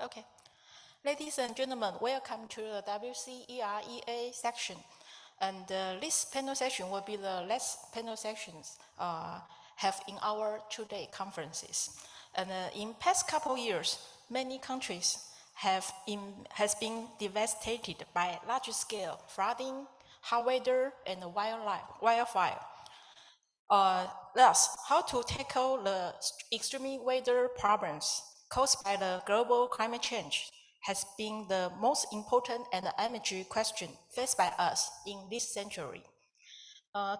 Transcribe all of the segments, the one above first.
Okay. Ladies and gentlemen, welcome to the WCEREA section. And this panel session will be the last panel sessions have in our two-day conferences. And in past couple years, many countries has been devastated by large-scale flooding, hot weather, and wildfire. Thus, how to tackle the extreme weather problems caused by the global climate change has been the most important and energy question faced by us in this century.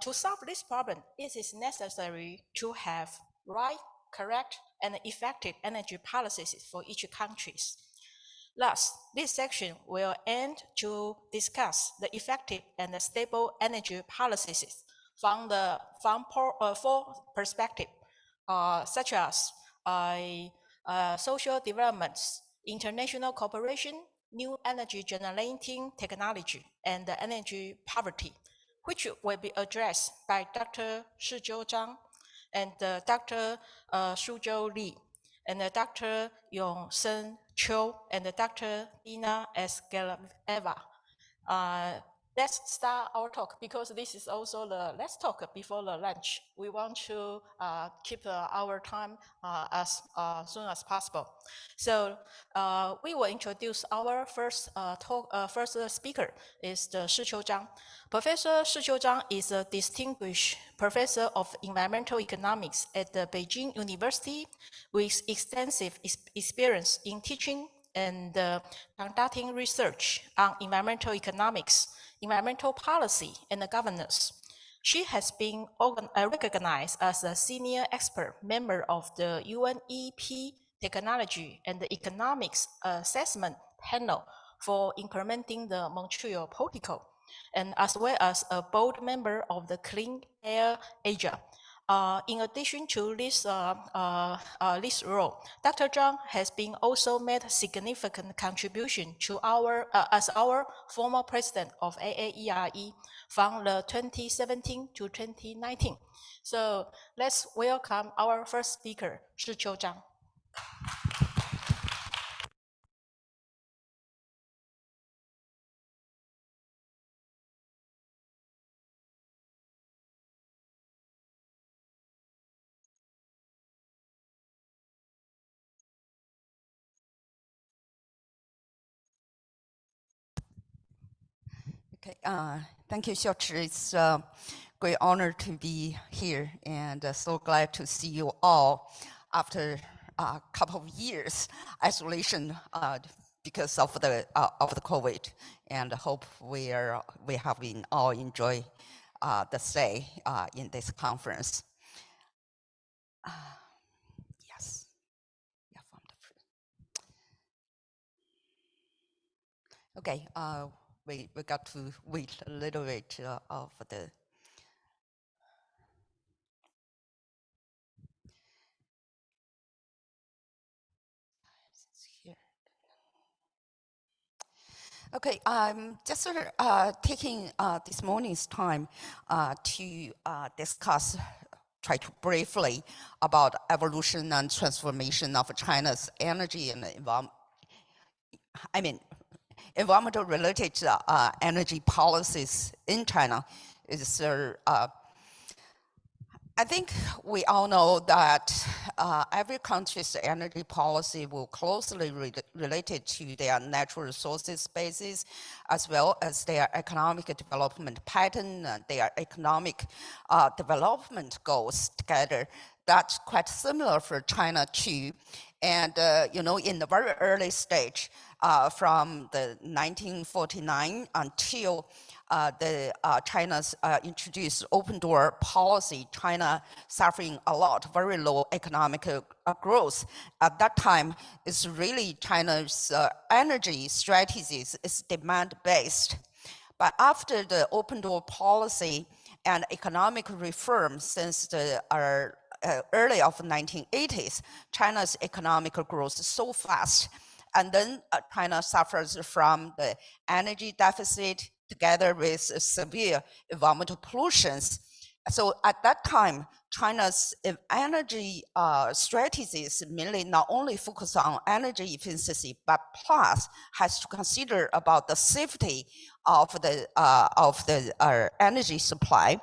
To solve this problem, it is necessary to have right, correct, and effective energy policies for each country. Thus, this section will aim to discuss the effective and stable energy policies from four perspectives, such as social developments, international cooperation, new energy generating technology, and energy poverty, which will be addressed by Dr. Shizhou Zhang and Dr. Suzhou Li, and Dr. Yongsen Chiu, and Dr. Dina Eskeleva. Let's start our talk, because this is also the last talk before the lunch. We want to keep our time as soon as possible. So we will introduce our first speaker, is the Shiqiu Zhang. Professor Shiqiu Zhang is a distinguished professor of environmental economics at the Beijing University with extensive experience in teaching and conducting research on environmental economics, environmental policy, and governance. She has been recognized as a senior expert member of the UNEP Technology and Economics Assessment Panel for implementing the Montreal Protocol, and as well as a board member of the Clean Air Asia. In addition to this role, Dr. Zhang has been also made significant contribution to as our former president of AAERE from the 2017 to 2019. So let's welcome our first speaker, Shiqiu Zhang. Okay, thank you, Xiaochi. It's a great honor to be here, and so glad to see you all after a couple of years isolation because of the COVID, and hope we have been all enjoy the stay in this conference. Yes, yeah, from the free. Okay. We got to wait a little bit of the. Here. Okay, I'm just taking this morning's time to discuss, try to briefly about evolution and transformation of China's energy and environmental related energy policies in China. Is I think we all know that every country's energy policy will closely related to their natural resources basis, as well as their economic development pattern and their economic development goals together. That's quite similar for China too. And in the very early stage, from the 1949 until China's introduced open door policy, China suffering a lot, very low economic growth. At that time, it's really China's energy strategies is demand-based. But after the open door policy and economic reform since the early of the 1980s, China's economic growth is so fast. And then China suffers from the energy deficit together with severe environmental pollutions. So at that time, China's energy strategies mainly not only focus on energy efficiency, but plus has to consider about the safety of the energy supply.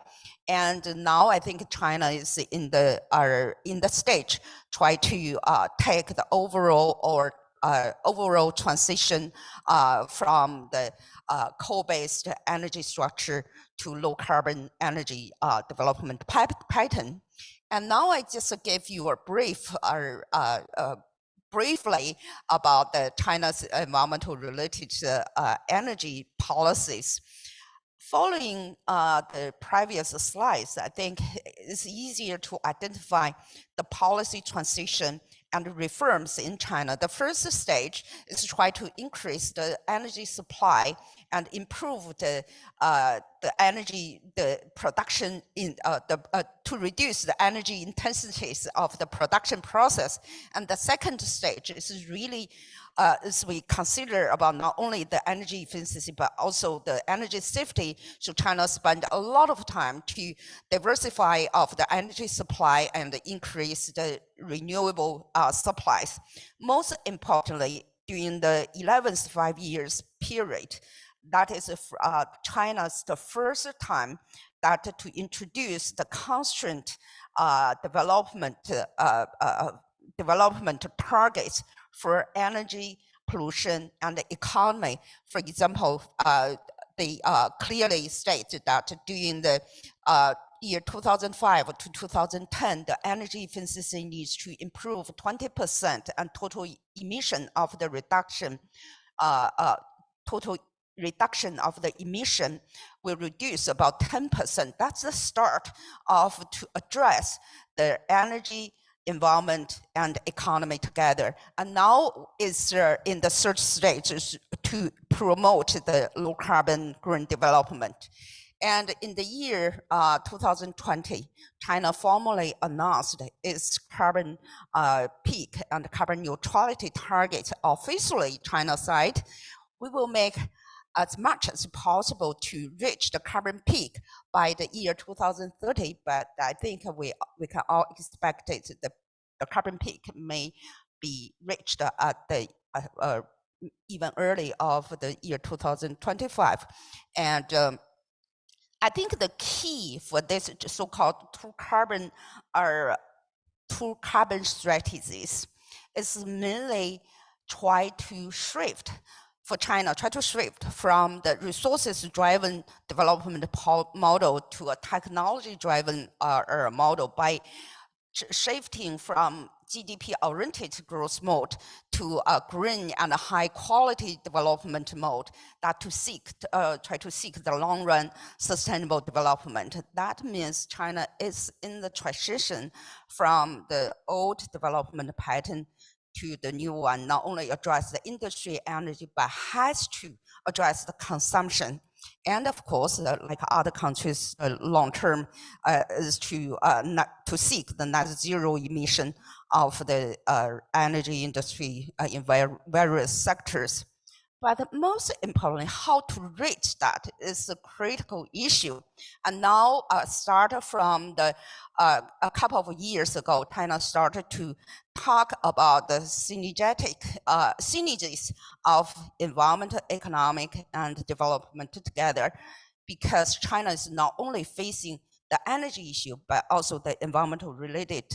And now I think China is in the stage try to take the overall transition from the coal-based energy structure to low carbon energy development pattern. And now I just gave you a brief briefly about the China's environmental related energy policies. Following the previous slides, I think it's easier to identify the policy transition and reforms in China. The first stage is to try to increase the energy supply and improve the production in to reduce the energy intensities of the production process. And the second stage is really as we consider about not only the energy efficiency, but also the energy safety. So China spent a lot of time to diversify of the energy supply and increase the renewable supplies. Most importantly, during the 11th 5 years period, that is China's the first time that to introduce the constant development targets for energy, pollution, and the economy. For example, they clearly stated that during the year 2005 to 2010, the energy efficiency needs to improve 20% and total emission of the reduction, total reduction of the emission will reduce about 10%. That's the start of to address the energy, environment, and economy together. And now is in the third stage is to promote the low carbon green development. And in the year 2020, China formally announced its carbon peak and carbon neutrality target officially China side. We will make as much as possible to reach the carbon peak by the year 2030, but I think we can all expect it, the carbon peak may be reached at the even early of the year 2025. And I think the key for this so-called two carbon strategies is mainly try to shift from the resources-driven development model to a technology-driven model by shifting from GDP-oriented growth mode to a green and a high-quality development mode that try to seek the long-run sustainable development. That means China is in the transition from the old development pattern to the new one, not only address the industry energy, but has to address the consumption. And of course, like other countries, long-term is to seek the net zero emission of the energy industry in various sectors. But most importantly, how to reach that is a critical issue. And now, start from the a couple of years ago, China started to talk about the synergies of environmental, economic, and development together, because China is not only facing the energy issue, but also the environmental related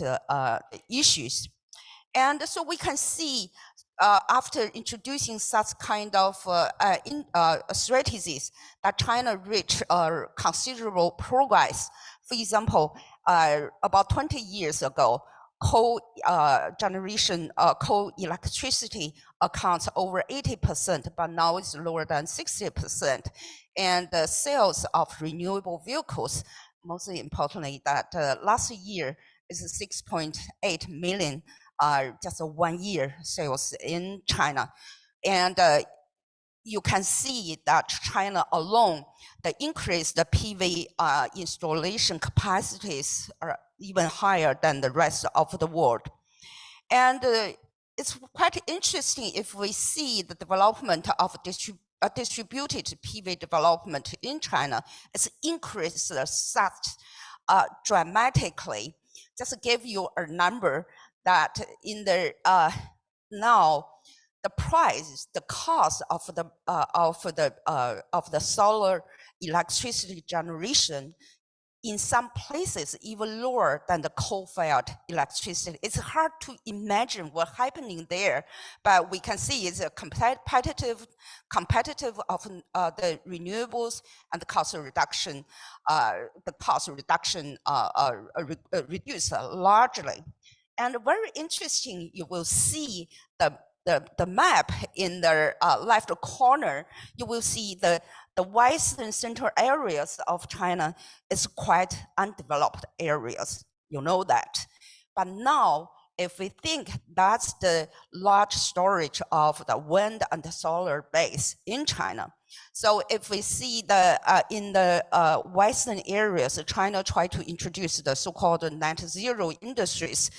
issues. And so we can see after introducing such kind of strategies that China reached considerable progress. For example, about 20 years ago, coal electricity accounts over 80%, but now it's lower than 60%. And the sales of renewable vehicles, mostly importantly, that last year is 6.8 million, just a 1 year sales in China. And you can see that China alone, the increased PV installation capacities are even higher than the rest of the world. And it's quite interesting if we see the development of distributed PV development in China. It's increased such dramatically. Just to give you a number that in the now the price, the cost of the solar electricity generation in some places even lower than the coal-fired electricity. It's hard to imagine what's happening there, but we can see it's a competitive of the renewables and the cost reduction. Reduced largely. And very interesting, you will see the map in the left corner. You will see the western central areas of China is quite undeveloped areas. You know that. But now, if we think that's the large storage of the wind and the solar base in China. So if we see the in the western areas, China tried to introduce the so-called net zero industries,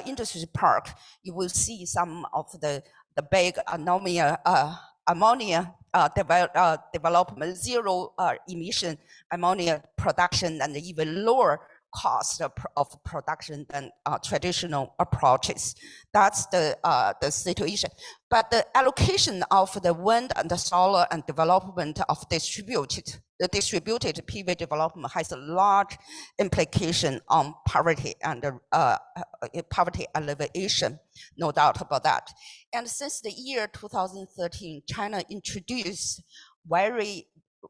industry park, you will see some of the big ammonia development, zero emission ammonia production, and even lower cost of production than traditional approaches. That's the situation. But the allocation of the wind and the solar and development of distributed PV development has a large implication on poverty and poverty alleviation, no doubt about that. And since the year 2013, China introduced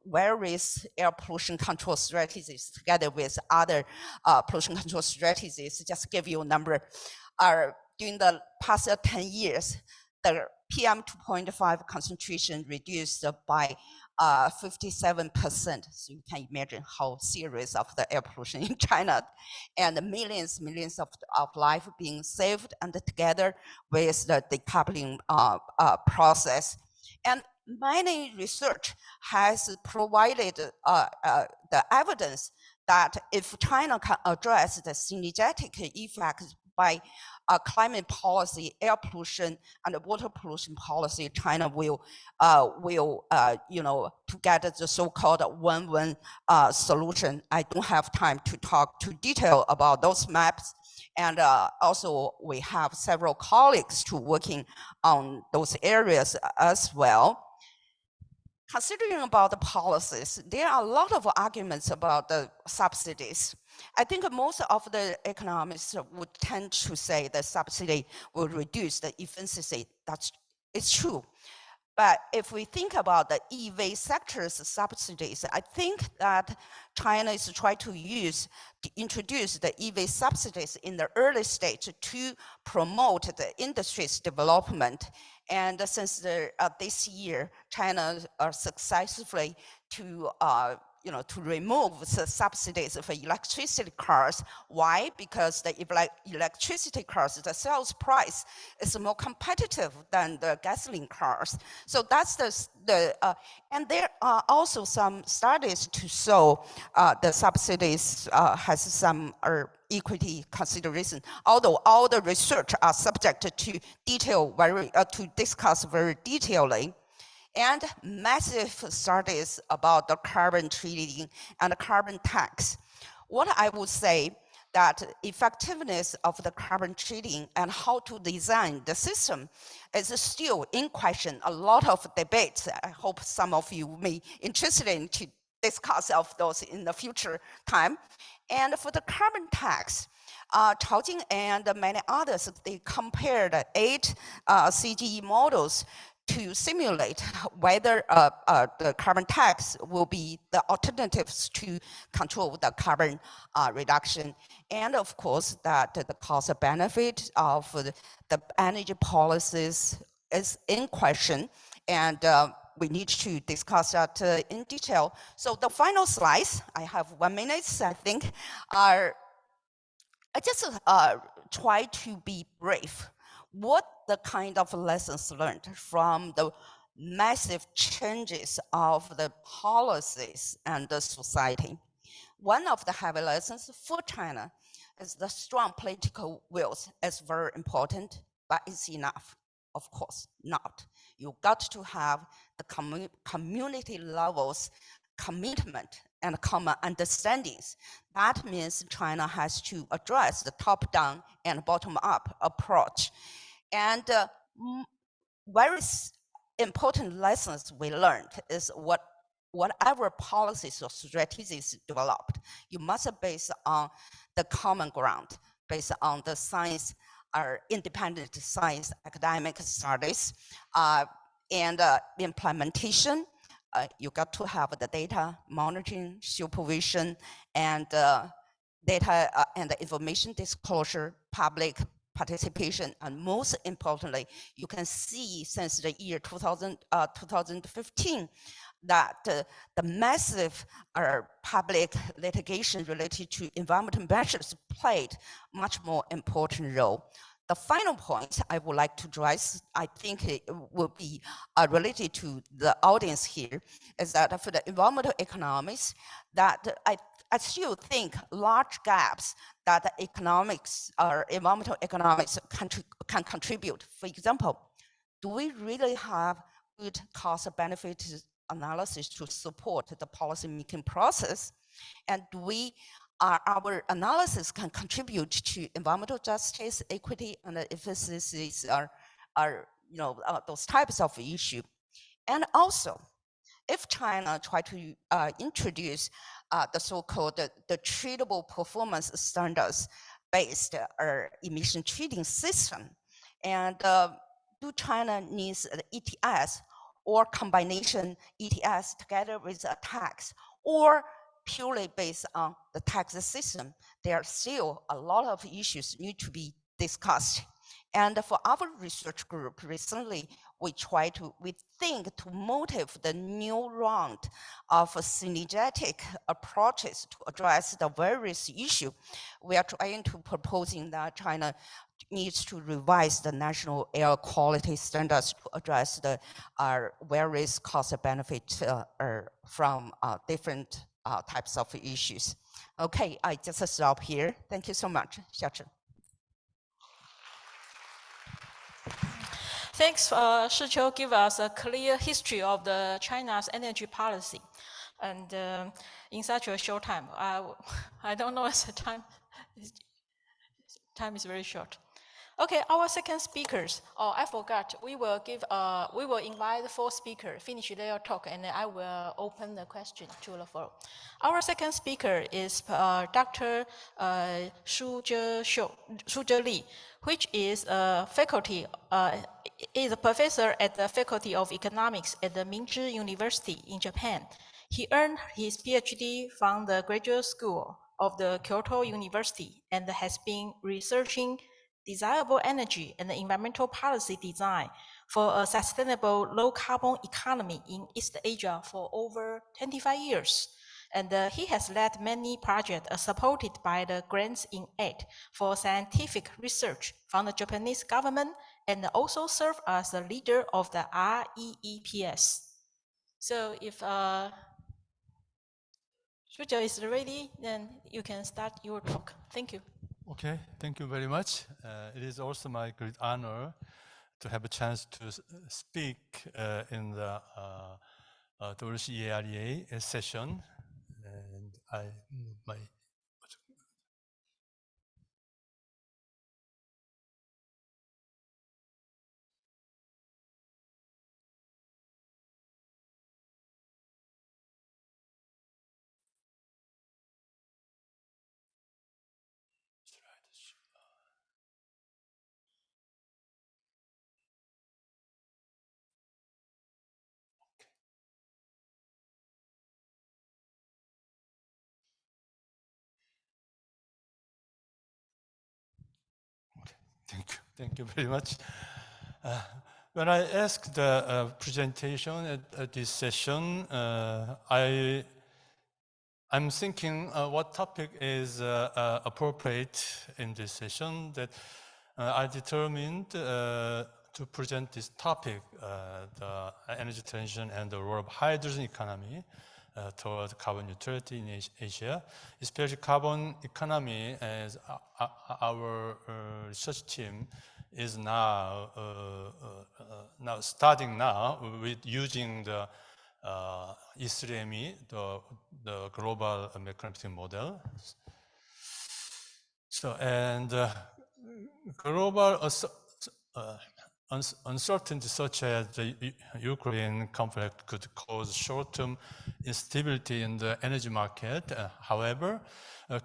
various air pollution control strategies together with other pollution control strategies. Just give you a number. During the past 10 years, the PM 2.5 concentration reduced by 57%. So you can imagine how serious of the air pollution in China, and millions of life being saved, and together with the decoupling process. And many research has provided the evidence that if China can address the synergetic effects by climate policy, air pollution, and water pollution policy, China will you know, to get the so-called win-win solution. I don't have time to talk too detail about those maps. And also we have several colleagues to working on those areas as well. Considering about the policies, there are a lot of arguments about the subsidies. I think most of the economists would tend to say the subsidy will reduce the efficiency. It's true. But if we think about the EV sector's subsidies, I think that China is trying to introduce the EV subsidies in the early stage to promote the industry's development. And since this year, China successfully to to remove the subsidies for electricity cars. Why? Because the electricity cars, the sales price is more competitive than the gasoline cars. So that's and there are also some studies to show the subsidies has some equity consideration, although all the research are subject to to discuss very detailedly. And massive studies about the carbon trading and the carbon tax. What I would say that effectiveness of the carbon trading and how to design the system is still in question. A lot of debates. I hope some of you may be interested in to discuss of those in the future time. And for the carbon tax, Chao Jing and many others, they compared 8 CGE models to simulate whether the carbon tax will be the alternatives to control the carbon reduction. And of course, that the cost benefit of the energy policies is in question. And we need to discuss that in detail. So the final slides, I have 1 minute, I think, I just try to be brief. What the kind of lessons learned from the massive changes of the policies and the society? One of the heavy lessons for China is the strong political wills is very important, but it's enough. Of course, not. You got to have the community levels commitment and common understandings. That means China has to address the top-down and bottom-up approach. And very important lessons we learned is whatever policies or strategies developed, you must base on the common ground, based on the science or independent science academic studies and implementation. You got to have the data monitoring, supervision, and data and information disclosure, public participation, and most importantly, you can see since the year 2015 that the massive public litigation related to environmental measures played much more important role. The final point I would like to address, I think it will be related to the audience here, is that for the environmental economics, that I still think large gaps that the economics or environmental economics can contribute. For example, do we really have good cost-benefit analysis to support the policy-making process? And do we our analysis can contribute to environmental justice, equity, and efficiencies are those types of issue. And also, if China try to introduce the so-called the treatable performance standards based emission trading system, and do China needs the ETS or combination ETS together with a tax, or purely based on the tax system, there are still a lot of issues need to be discussed. And for our research group recently, we think to motive the new round of synergetic approaches to address the various issues. We are trying to proposing that China needs to revise the national air quality standards to address the various cost benefits from different types of issues. Okay, I just stop here. Thank you so much, Xiaochen. Thanks, Shiqiu, give us a clear history of the China's energy policy. And in such a short time, I don't know as the time is very short. Okay, our second speakers. Oh, I forgot. We will invite the 4 speakers, finish their talk, and then I will open the question to the floor. Our second speaker is Dr. Shuzhe Li, which is a professor at the Faculty of Economics at the Minzhi University in Japan. He earned his PhD from the Graduate School of the Kyoto University and has been researching desirable energy and environmental policy design for a sustainable low-carbon economy in East Asia for over 25 years. And he has led many projects supported by the grants in aid for scientific research from the Japanese government, and also served as the leader of the REEPS. So if Shuzhe is ready, then you can start your talk. Thank you. Okay, thank you very much. It is also my great honor to have a chance to speak in the WCEREA session. And I move my Thank you very much. When I asked the presentation at this session, I'm thinking what topic is appropriate in this session, that I determined to present this topic, the energy transition and the role of hydrogen economy toward carbon neutrality in Asia, especially carbon economy, as our research team is now starting now with using the AAERE, the global mechanistic model. So, and global uncertainty such as the Ukraine conflict could cause short-term instability in the energy market. However,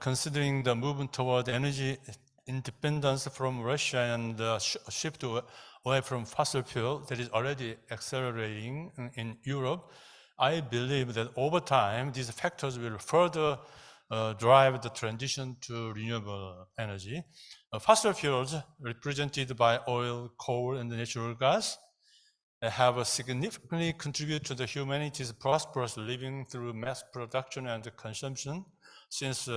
considering the movement toward energy independence from Russia and the shift away from fossil fuel that is already accelerating in Europe, I believe that over time, these factors will further drive the transition to renewable energy. Fossil fuels, represented by oil, coal, and natural gas, have significantly contributed to the humanity's prosperous living through mass production and consumption since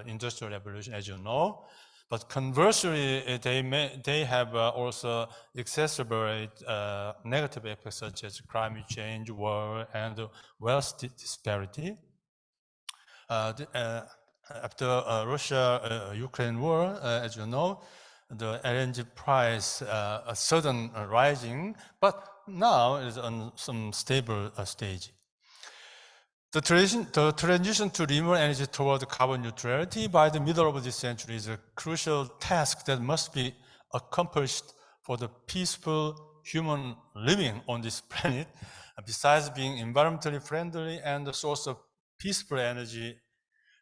industrial revolution, as you know. But conversely, they have also exacerbated negative effects such as climate change, war, and wealth disparity. After Russia-Ukraine war, as you know, the LNG price a sudden rising, but now is on some stable stage. The transition to renewable energy toward carbon neutrality by the middle of this century is a crucial task that must be accomplished for the peaceful human living on this planet. Besides being environmentally friendly and a source of peaceful energy,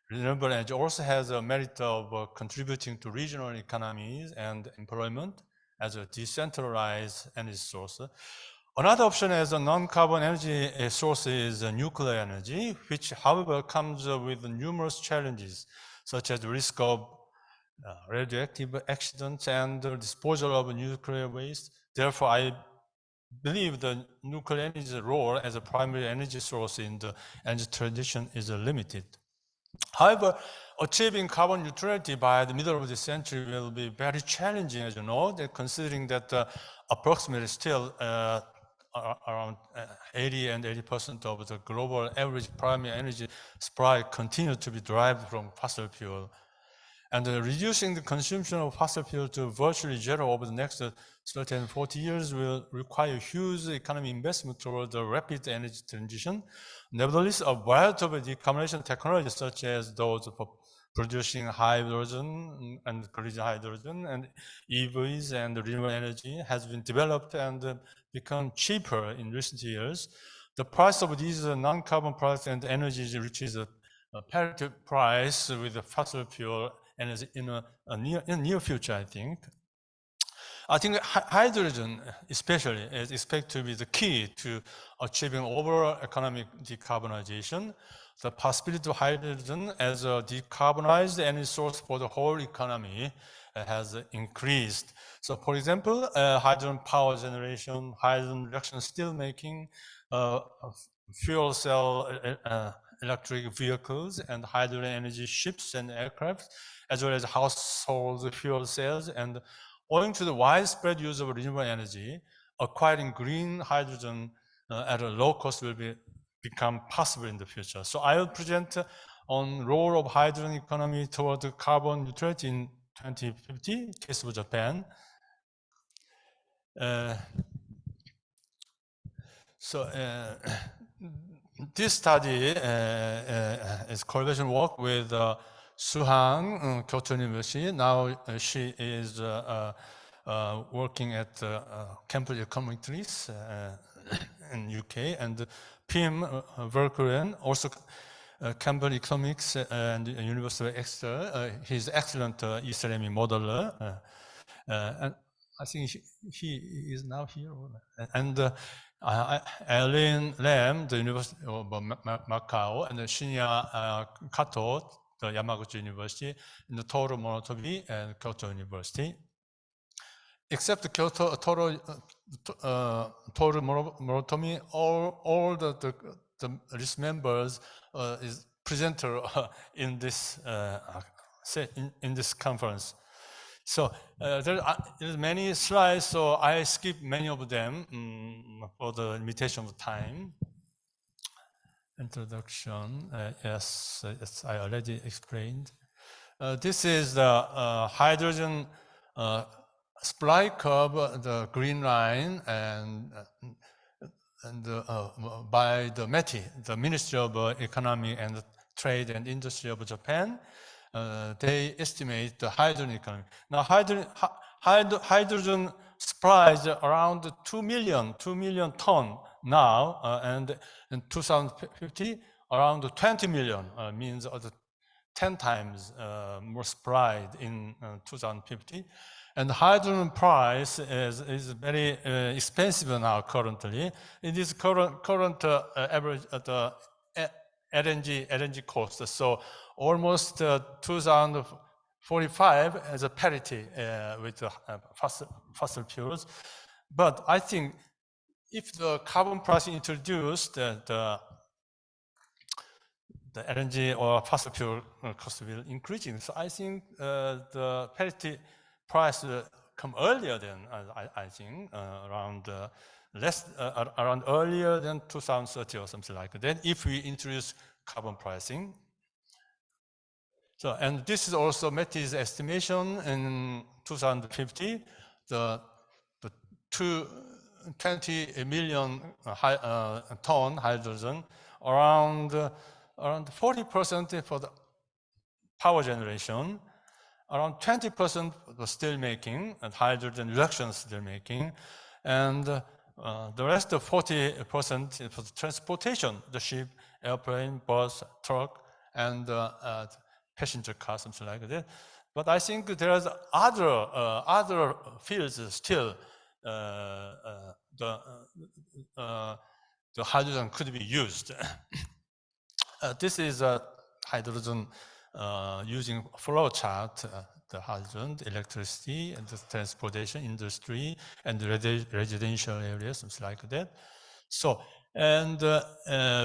renewable energy also has a merit of contributing to regional economies and employment as a decentralized energy source. Another option as a non-carbon energy source is nuclear energy, which, however, comes with numerous challenges, such as the risk of radioactive accidents and the disposal of nuclear waste. Therefore, I believe the nuclear energy's role as a primary energy source in the energy transition is limited. However, achieving carbon neutrality by the middle of the century will be very challenging, as you know, considering that approximately still around 80% and 80% of the global average primary energy supply continue to be derived from fossil fuel. And reducing the consumption of fossil fuel to virtually zero over the next 30 and 40 years will require huge economic investment toward the rapid energy transition. Nevertheless, a variety of decarbonization technologies such as those for producing hydrogen and green hydrogen and EVs and renewable energy has been developed and become cheaper in recent years. The price of these non-carbon products and energy reaches a parity price with the fossil fuel energy in a near future, I think. I think hydrogen especially is expected to be the key to achieving overall economic decarbonization. The possibility of hydrogen as a decarbonized energy source for the whole economy has increased. So for example, hydrogen power generation, hydrogen reduction steel making, fuel cell electric vehicles, and hydrogen energy ships and aircraft, as well as household fuel cells. And owing to the widespread use of renewable energy, acquiring green hydrogen at a low cost will become possible in the future. So I will present on role of hydrogen economy toward carbon neutrality in 2050, case of Japan. This study is collaboration work with Suhan, Kyoto University. Now she is working at Cambridge Econometrics in UK, and Pim Verkuren, also Cambridge Economics and University of Exeter. He's excellent AAERE modeler. And I think he is now here. And Eileen Lam, the University of Macau, and Shinya Kato, the Yamaguchi University, and the Toru Morotomi and Kyoto University. Except Kyoto, Toru Morotomi, all the list members is presenter in this conference. So there's many slides, so I skip many of them for the limitation of time. Introduction, yes, I already explained. This is the hydrogen supply curve, the green line, and by the METI, the Ministry of Economy and Trade and Industry of Japan. They estimate the hydrogen economy. Now, hydrogen supplies around 2 million ton now, and in 2050, around 20 million, means 10 times more supplied in 2050. And the hydrogen price is very expensive now currently. It is current average at the LNG cost. So almost 2045 as a parity with the fossil fuels. But I think if the carbon price introduced, the LNG or fossil fuel cost will increasing. So I think the parity price will come earlier than I think around around earlier than 2030 or something like that. If we introduce carbon pricing. So, and this is also METI's estimation in 2050. The 20 million ton hydrogen, around 40% for the power generation, around 20% for the steel making and hydrogen reduction steel making, and the rest of 40% for the transportation, the ship, airplane, bus, truck, and passenger car, something like that. But I think there's other fields still the hydrogen could be used. This is a hydrogen using flow chart, the hydrogen, the electricity, and the transportation industry, and the residential areas, something like that. So, and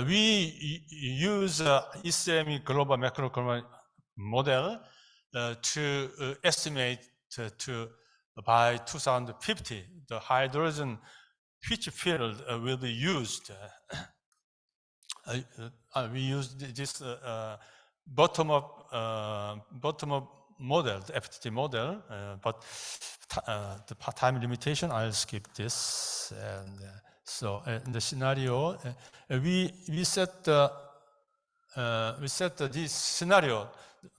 we use WCEREA global macroeconomic model to estimate to by 2050 the hydrogen which field will be used. We use this bottom-up model, the FTT model, but the time limitation, I'll skip this. And so in the scenario, we set this scenario,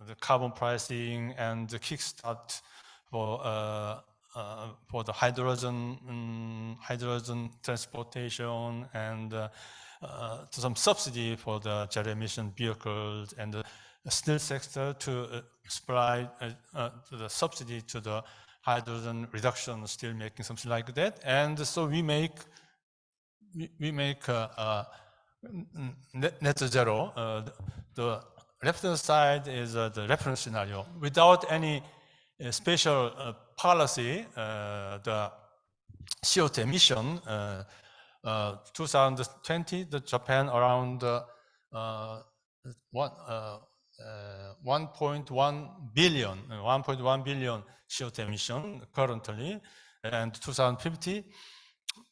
the carbon pricing and the kickstart for the hydrogen transportation and some subsidy for the zero emission vehicles and the steel sector to supply the subsidy to the hydrogen reduction steel making, something like that. And so we make net zero. The left-hand side is the reference scenario. Without any special policy, the CO2 emission, 2020, the Japan around 1.1 billion CO2 emission currently, and 2050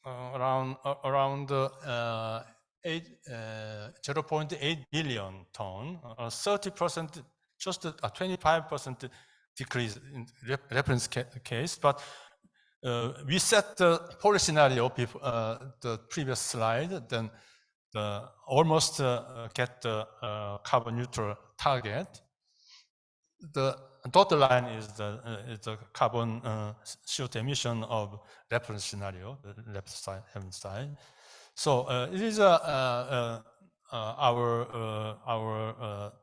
around 0.8 billion ton, 30%, just a 25% decrease in reference case. But we set the policy scenario before the previous slide, then almost get the carbon neutral target. The dotted line is the carbon CO2 emission of reference scenario, the left side, hand side. So it is the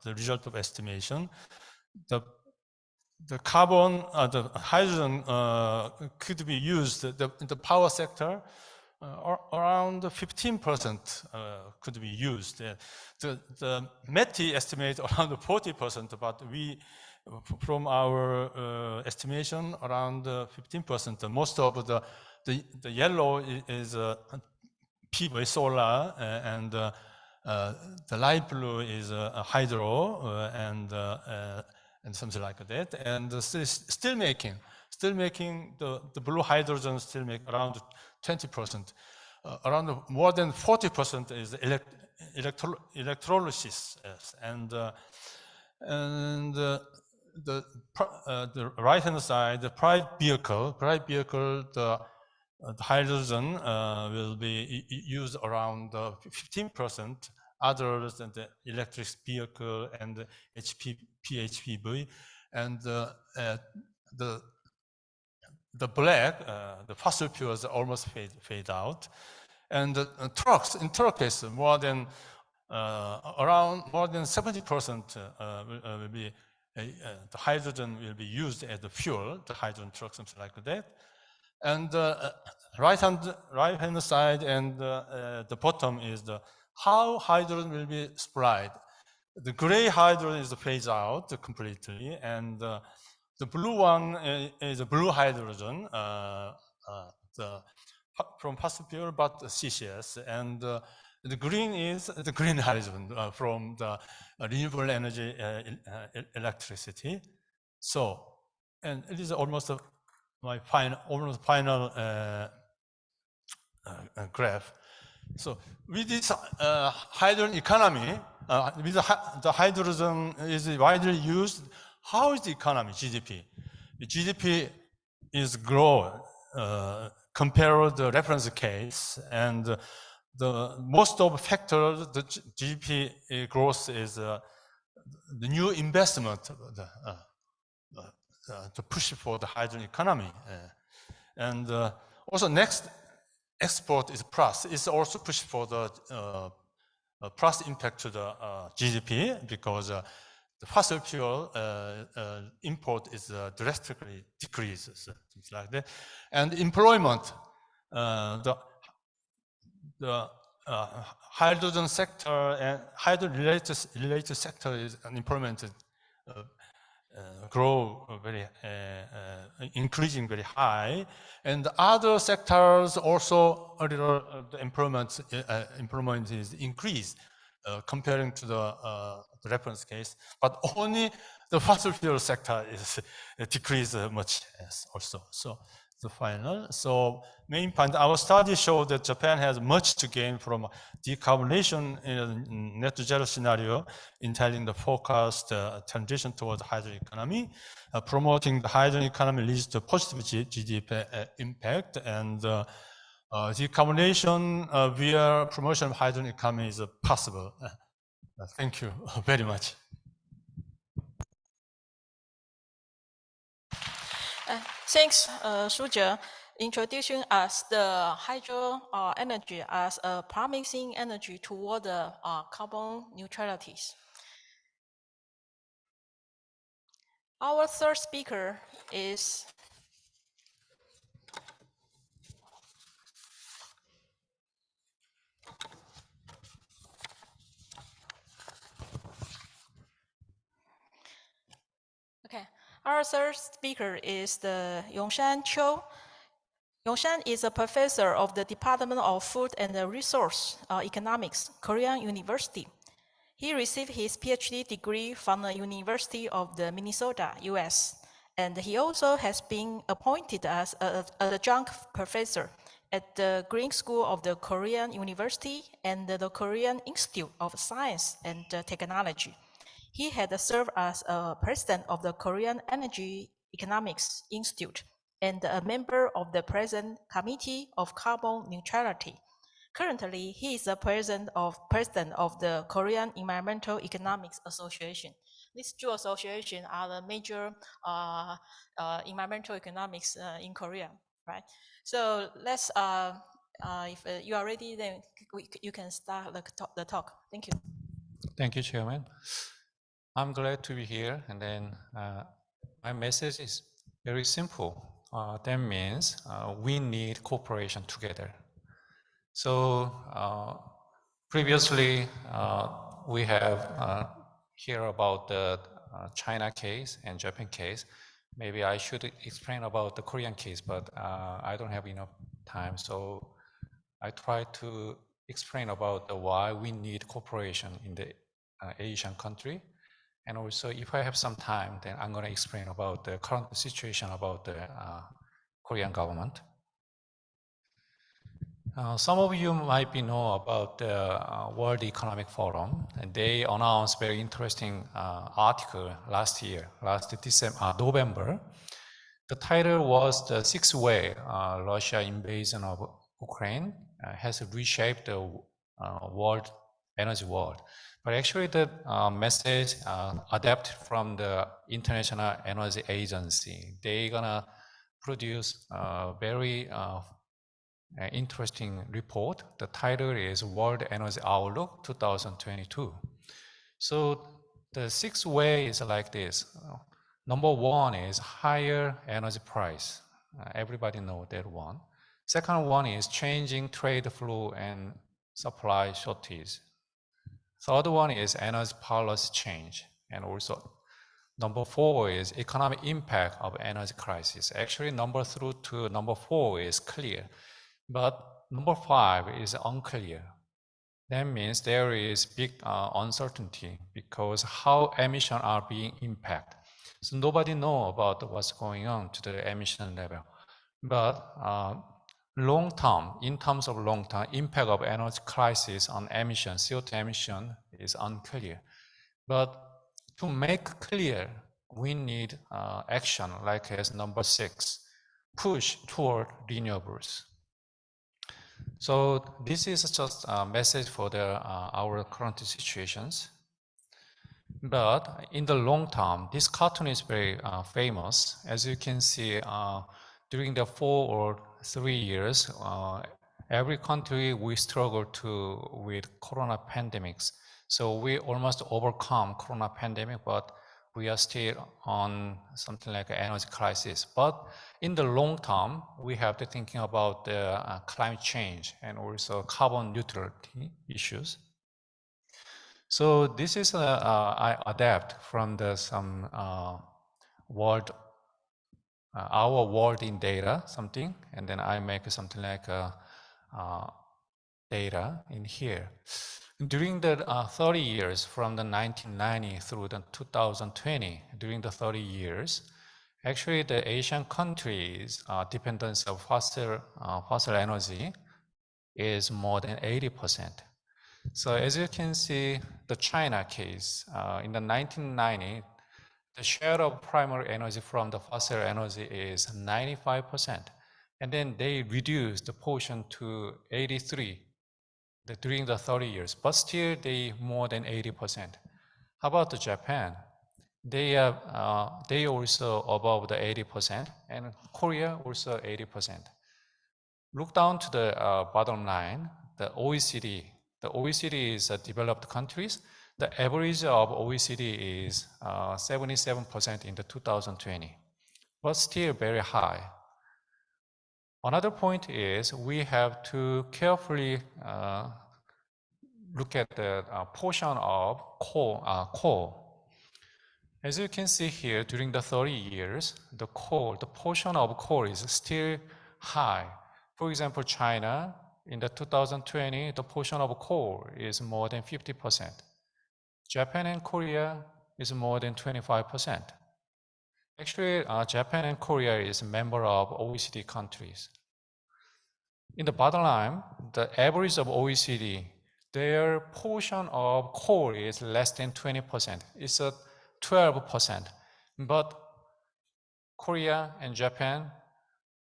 result of estimation. The carbon, the hydrogen could be used in the power sector. Around 15% could be used. The METI estimate around 40%, but we, from our estimation, around 15%. Most of the yellow is PV solar, and the light blue is hydro, and something like that. And steel making, the blue hydrogen steel make around 20%. Around more than 40% is electrolysis, and the right hand side, the private vehicle, the the hydrogen will be used around 15% other than the electric vehicle and PHEV, and the black, the fossil fuels almost fade out, and trucks in Turkish more than 70% will be the hydrogen will be used as the fuel, the hydrogen trucks, something like that. And right hand side and the bottom is how hydrogen will be supplied. The gray hydrogen is phased out completely, and the blue one is a blue hydrogen from fossil fuel, but CCS, and the green is the green hydrogen from the renewable energy electricity. So, and it is almost my final graph. So with this hydrogen economy, with the hydrogen is widely used, how is the economy, GDP? The GDP is growing compared to the reference case, and the most of factors, the GDP growth is the new investment to push for the hydrogen economy. And also next export is plus. It's also push for the plus impact to the GDP because the fossil fuel import is drastically decreases, things like that. And employment, the hydrogen sector and hydrogen-related sector is employment grow very increasing very high, and other sectors also a little the employment is increased comparing to the reference case, but only the fossil fuel sector is decreased much also. So the final. So main point, our study showed that Japan has much to gain from decarbonization in a net zero scenario, entailing the forecast transition towards hydrogen economy. Promoting the hydrogen economy leads to positive GDP impact, and decarbonization via promotion of hydrogen economy is possible. Thank you very much. Thanks, Sujia, introducing us the hydro energy as a promising energy toward the carbon neutralities. Our third speaker is Our third speaker is the Yongshan Cho. Yongshan is a professor of the Department of Food and Resource Economics, Korean University. He received his PhD degree from the University of the Minnesota, US, and he also has been appointed as an adjunct professor at the Green School of the Korean University and the Korean Institute of Science and Technology. He had served as a president of the Korean Energy Economics Institute and a member of the present Committee of Carbon Neutrality. Currently, he is the president of the Korean Environmental Economics Association. These two associations are the major environmental economics in Korea, right? So let's, if you are ready, then you can start the talk. Thank you. Thank you, Chairman. I'm glad to be here, and then my message is very simple. That means we need cooperation together. So previously we have heard about the China case and Japan case. Maybe I should explain about the Korean case, but I don't have enough time. So I try to explain about why we need cooperation in the Asian country. And also, if I have some time, then I'm going to explain about the current situation about the Korean government. Some of you might know about the World Economic Forum, and they announced very interesting article last November. The title was The Sixth Way Russia Invasion of Ukraine has reshaped the world, energy world. But actually the message adapted from the International Energy Agency. They're gonna produce a very interesting report. The title is World Energy Outlook 2022. So the sixth way is like this. Number one is higher energy price. Everybody know that one. Second one is changing trade flow and supply shortage. Third one is energy policy change. And also number four is economic impact of energy crisis. Actually, number 3 to number 4 is clear, but number 5 is unclear. That means there is big uncertainty because how emissions are being impacted. So nobody know about what's going on to the emission level. But long term, in terms of long term, impact of energy crisis on emission, CO2 emission is unclear. But to make clear, we need action like as number 6, push toward renewables. So this is just a message for our current situations. But in the long term, this cartoon is very famous. As you can see, during the 4 or 3 years, every country we struggle with corona pandemics. So we almost overcome corona pandemic, but we are still on something like an energy crisis. But in the long term, we have to thinking about the climate change and also carbon neutrality issues. So this is I adapt from some world, our world in data something, and then I make something like data in here. During the 30 years from the 1990 through the 2020, during the 30 years, actually the Asian countries' dependence of fossil energy is more than 80%. So as you can see, the China case, in the 1990, the share of primary energy from the fossil energy is 95%. And then they reduced the portion to 83 during the 30 years, but still they more than 80%. How about Japan? They also above the 80%, and Korea also 80%. Look down to the bottom line, the OECD. The OECD is developed countries. The average of OECD is 77% in the 2020, but still very high. Another point is we have to carefully look at the portion of coal. As you can see here, during the 30 years, the portion of coal is still high. For example, China, in the 2020, the portion of coal is more than 50%. Japan and Korea is more than 25%. Actually, Japan and Korea is a member of OECD countries. In the bottom line, the average of OECD, their portion of coal is less than 20%. It's a 12%. But Korea and Japan,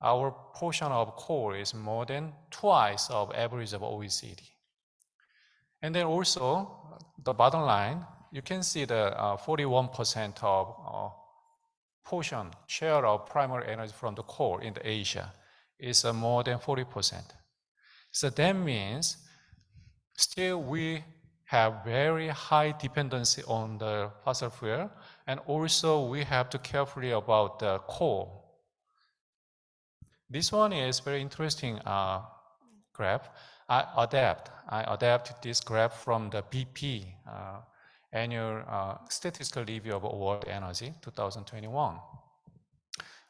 our portion of coal is more than twice of average of OECD. And then also, the bottom line, you can see the 41% of portion, share of primary energy from the coal in the Asia is more than 40%. So that means still we have very high dependency on the fossil fuel, and also we have to carefully about the coal. This one is very interesting graph. I adapted this graph from the BP annual statistical review of world energy 2021.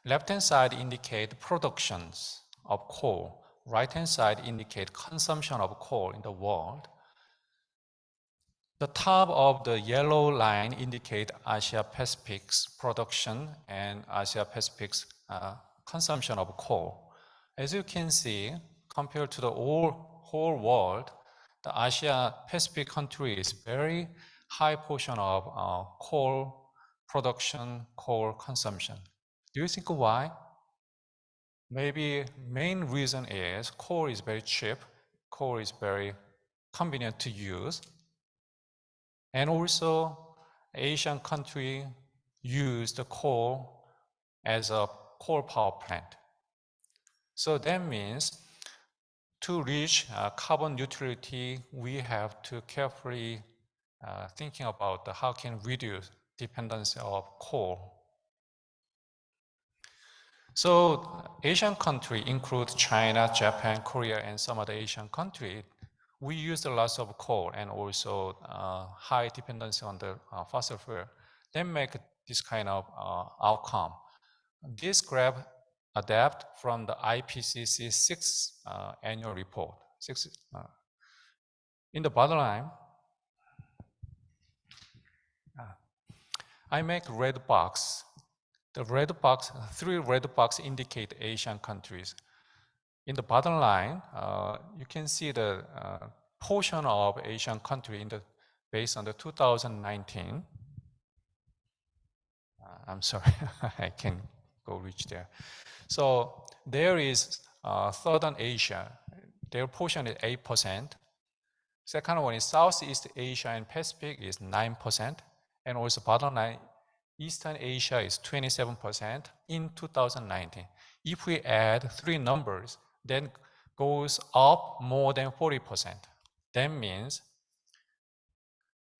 Left-hand side indicate productions of coal. Right-hand side indicate consumption of coal in the world. The top of the yellow line indicate Asia Pacific's production and Asia Pacific's consumption of coal. As you can see, compared to the whole world, the Asia Pacific countries very high portion of coal production, coal consumption. Do you think why? Maybe main reason is coal is very cheap, coal is very convenient to use, and also Asian country use the coal as a coal power plant. So that means to reach carbon neutrality, we have to carefully thinking about how can reduce dependency of coal. So Asian countries include China, Japan, Korea, and some other Asian countries. We use a lot of coal and also high dependency on the fossil fuel. They make this kind of outcome. This graph adapt from the IPCC 6th annual report. In the bottom line, I make red box. The red box, 3 red box indicate Asian countries. In the bottom line, you can see the portion of Asian country based on the 2019. I'm sorry, I can go reach there. So there is Southern Asia. Their portion is 8%. Second one is Southeast Asia and Pacific is 9%. And also bottom line, Eastern Asia is 27% in 2019. If we add 3 numbers, then goes up more than 40%. That means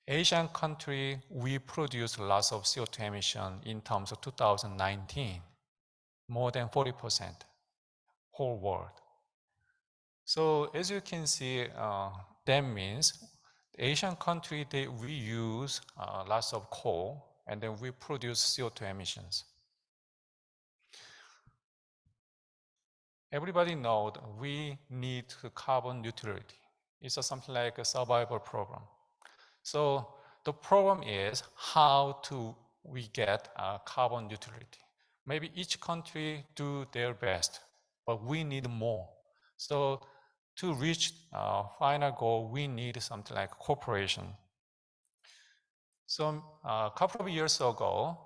Asian country, we produce lots of CO2 emission in terms of 2019, more than 40%, whole world. So as you can see, that means Asian country, we use lots of coal and then we produce CO2 emissions. Everybody knows we need carbon neutrality. It's something like a survival program. So the problem is how we get carbon neutrality. Maybe each country do their best, but we need more. So to reach final goal, we need something like cooperation. So a couple of years ago,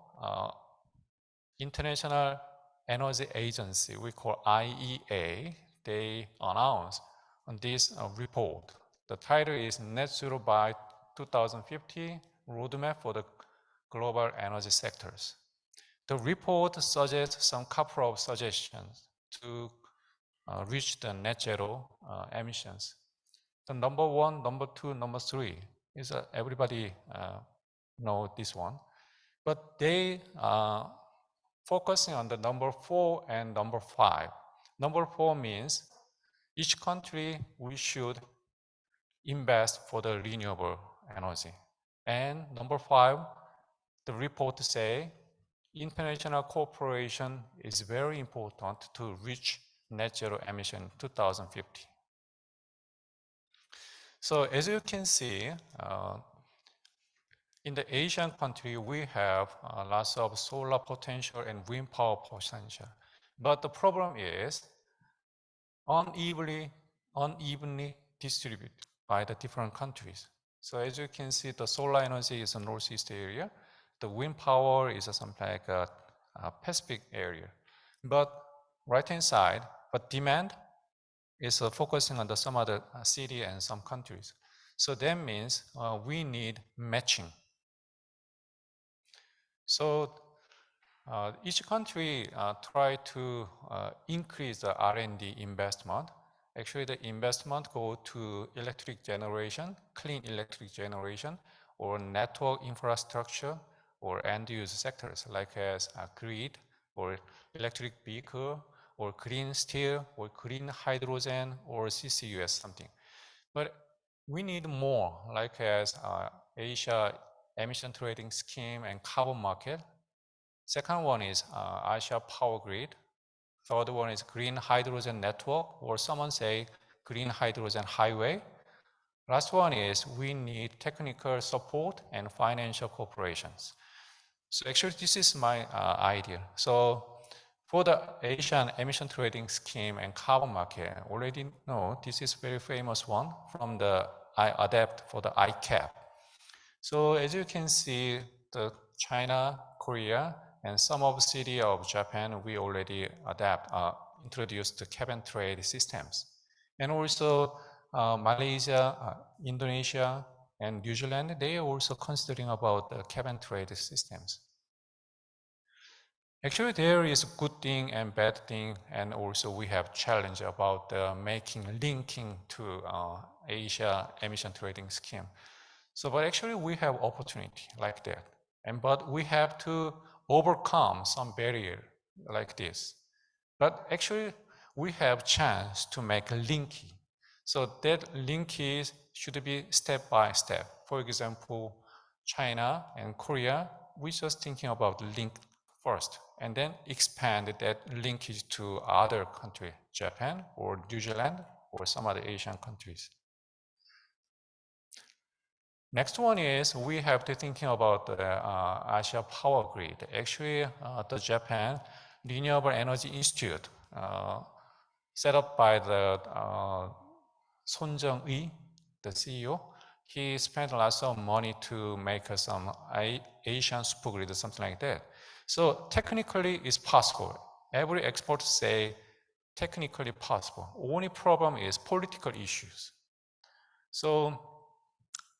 International Energy Agency, we call IEA, they announced on this report. The title is Net Zero by 2050, Roadmap for the Global Energy Sectors. The report suggests some couple of suggestions to reach the net zero emissions. The number 1, number 2, number 3 is everybody know this one, but they focusing on the number 4 and number 5. Number 4 means each country we should invest for the renewable energy. And number 5, the report say international cooperation is very important to reach net zero emission 2050. So as you can see, in the Asian country, we have lots of solar potential and wind power potential. But the problem is unevenly distributed by the different countries. So as you can see, the solar energy is a northeast area. The wind power is something like a Pacific area. But right-hand side, but demand is focusing on some other city and some countries. So that means we need matching. So each country try to increase the R&D investment. Actually, the investment go to electric generation, clean electric generation, or network infrastructure, or end-use sectors like as grid, or electric vehicle, or green steel, or green hydrogen, or CCUS something. But we need more, like as Asia emission trading scheme and carbon market. Second one is Asia power grid. Third one is green hydrogen network, or someone say green hydrogen highway. Last one is we need technical support and financial cooperations. So actually this is my idea. So for the Asian emission trading scheme and carbon market, already know this is very famous one from the adapt for the ICAP. So as you can see, the China, Korea, and some of the city of Japan, we already introduced the cap and trade systems. And also Malaysia, Indonesia, and New Zealand, they are also considering about the cap and trade systems. Actually, there is a good thing and bad thing, and also we have challenge about linking to Asia emission trading scheme. So, but actually we have opportunity like that, but we have to overcome some barrier like this. But actually, we have chance to make a linky. So that linky should be step by step. For example, China and Korea, we're just thinking about link first, and then expand that linkage to other countries, Japan or New Zealand or some other Asian countries. Next one is we have to thinking about the Asia power grid. Actually, the Japan Renewable Energy Institute set up by the Son Jung-ui, the CEO. He spent lots of money to make some Asian supergrid or something like that. So technically it's possible. Every expert say technically possible. Only problem is political issues. So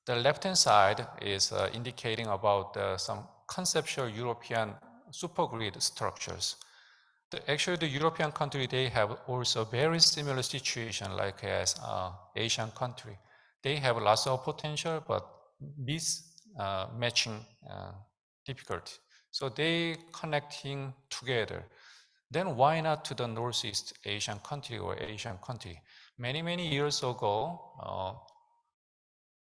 the left-hand side is indicating about some conceptual European supergrid structures. Actually, the European country, they have also very similar situation like as Asian country. They have lots of potential, but matching difficult. So they connecting together. Then why not to the Northeast Asian country or Asian country? Many years ago,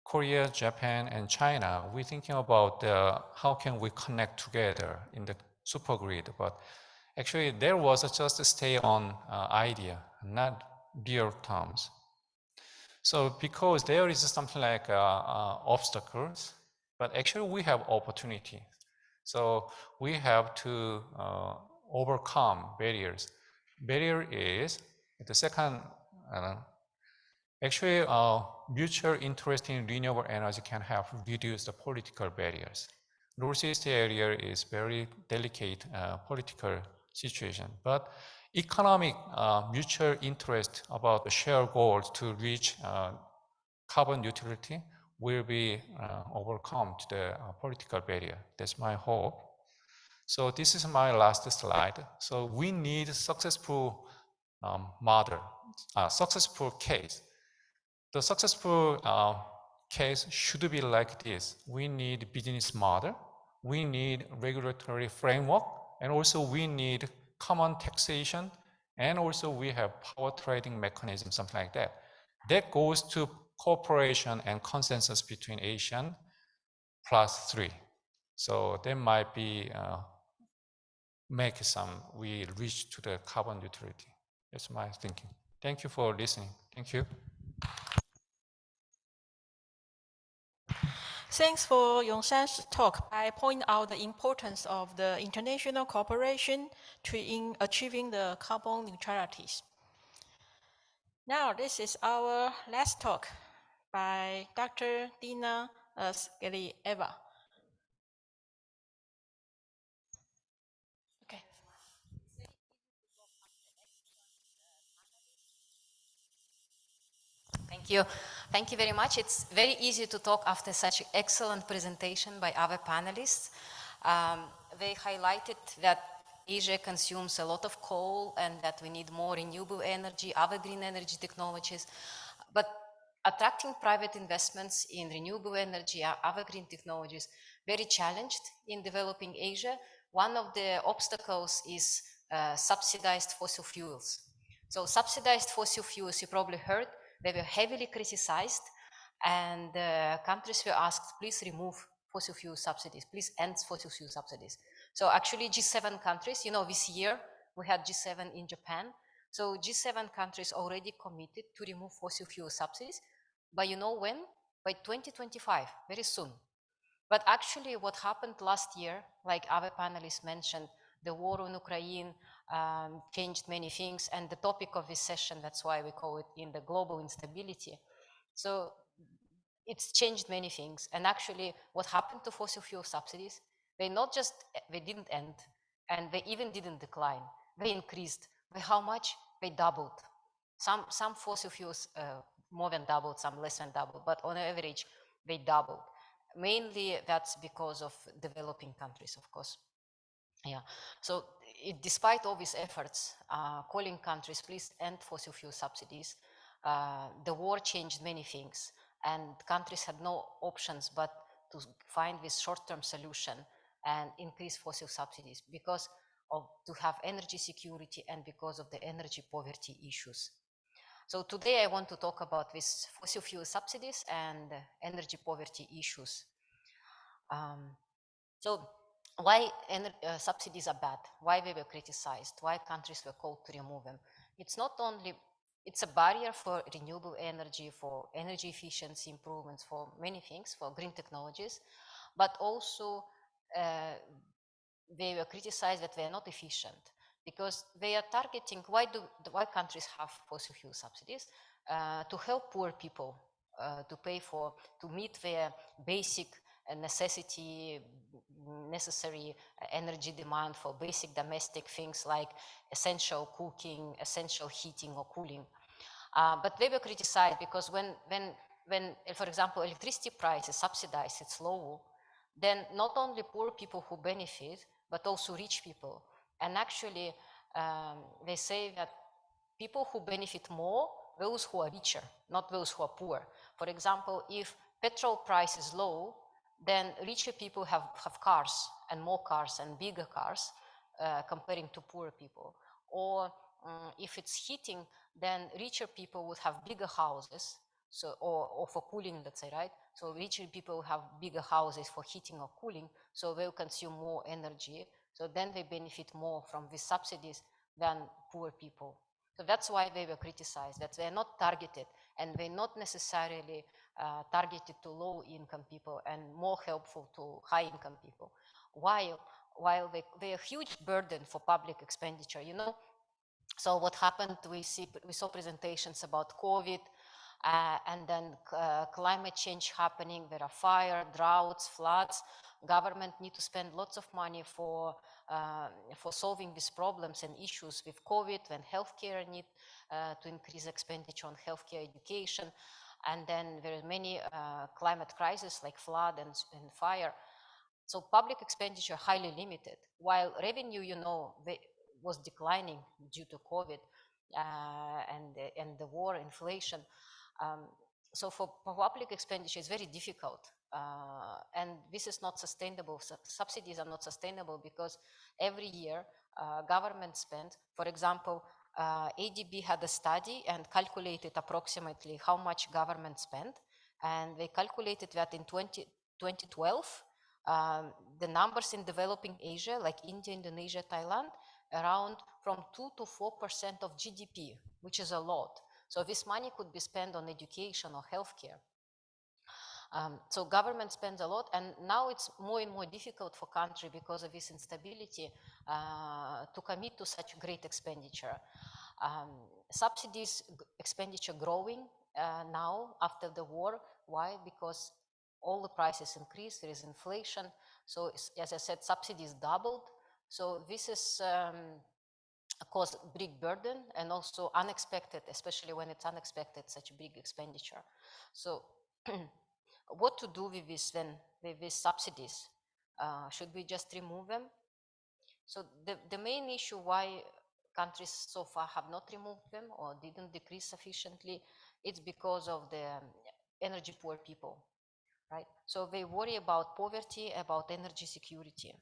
Korea, Japan, and China, we're thinking about how can we connect together in the supergrid, but actually there was just a stay on idea, not real terms. So because there is something like obstacles, but actually we have opportunity. So we have to overcome barriers. Barrier is the second. Actually, mutual interest in renewable energy can help reduce the political barriers. Northeast area is very delicate political situation, but economic mutual interest about the shared goals to reach carbon neutrality will be overcome to the political barrier. That's my hope. So this is my last slide. So we need successful model, successful case. The successful case should be like this. We need business model, we need regulatory framework, and also we need common taxation, and also we have power trading mechanism, something like that. That goes to cooperation and consensus between Asian +3. So there might be we reach to the carbon neutrality. That's my thinking. Thank you for listening. Thank you. Thanks for Yongshan's talk. I point out the importance of the international cooperation in achieving the carbon neutralities. Now, this is our last talk by Dr. Dina Skelieva. Okay. Thank you. Thank you very much. It's very easy to talk after such an excellent presentation by our panelists. They highlighted that Asia consumes a lot of coal and that we need more renewable energy, other green energy technologies. But attracting private investments in renewable energy or other green technologies, very challenged in developing Asia. One of the obstacles is subsidized fossil fuels. So subsidized fossil fuels, you probably heard, they were heavily criticized, and countries were asked, please remove fossil fuel subsidies, please end fossil fuel subsidies. So actually G7 countries, you know, this year we had G7 in Japan. So G7 countries already committed to remove fossil fuel subsidies, but you know when? By 2025, very soon. But actually what happened last year, like other panelists mentioned, the war on Ukraine changed many things, and the topic of this session, that's why we call it in the global instability. So it's changed many things. And actually what happened to fossil fuel subsidies, they didn't end, and they even didn't decline. They increased. By how much? They doubled. Some fossil fuels more than doubled, some less than doubled, but on average, they doubled. Mainly that's because of developing countries, of course. Yeah, so despite all these efforts, calling countries, please end fossil fuel subsidies, the war changed many things, and countries had no options but to find this short-term solution and increase fossil subsidies because of to have energy security and because of the energy poverty issues. So today I want to talk about these fossil fuel subsidies and energy poverty issues. So why subsidies are bad, why they were criticized, why countries were called to remove them. It's not only, it's a barrier for renewable energy, for energy efficiency improvements, for many things, for green technologies, but also they were criticized that they are not efficient because they are targeting, why countries have fossil fuel subsidies? To help poor people, to pay for, to meet their basic necessary energy demand for basic domestic things like essential cooking, essential heating or cooling. But they were criticized because when, for example, electricity price is subsidized, it's low, then not only poor people who benefit, but also rich people. And actually, they say that people who benefit more, those who are richer, not those who are poor. For example, if petrol price is low, then richer people have cars and more cars and bigger cars comparing to poorer people. Or if it's heating, then richer people would have bigger houses, so or for cooling, let's say, right? So richer people have bigger houses for heating or cooling, so they'll consume more energy. So then they benefit more from these subsidies than poor people. So that's why they were criticized, that they're not targeted, and they're not necessarily targeted to low-income people and more helpful to high-income people. While they're a huge burden for public expenditure, you know. So what happened, we saw presentations about COVID, and then climate change happening. There are fire, droughts, floods. Government need to spend lots of money for solving these problems and issues with COVID, when healthcare need to increase expenditure on healthcare education. And then there are many climate crises like flood and fire. So public expenditure highly limited, while revenue, you know, was declining due to COVID and the war, inflation. So for public expenditure, it's very difficult. And this is not sustainable. Subsidies are not sustainable because every year government spend, for example, ADB had a study and calculated approximately how much government spent. And they calculated that in 2012, the numbers in developing Asia, like India, Indonesia, Thailand, around from 2 to 4% of GDP, which is a lot. So this money could be spent on education or healthcare. So government spends a lot, and now it's more and more difficult for country because of this instability to commit to such great expenditure. Subsidies expenditure growing now after the war. Why? Because all the prices increase, there is inflation. So as I said, subsidies doubled. So this is cause big burden and also unexpected, especially when it's unexpected, such a big expenditure. So what to do with this then, with these subsidies? Should we just remove them? So the main issue why countries so far have not removed them or didn't decrease sufficiently, it's because of the energy poor people, right? So they worry about poverty, about energy security.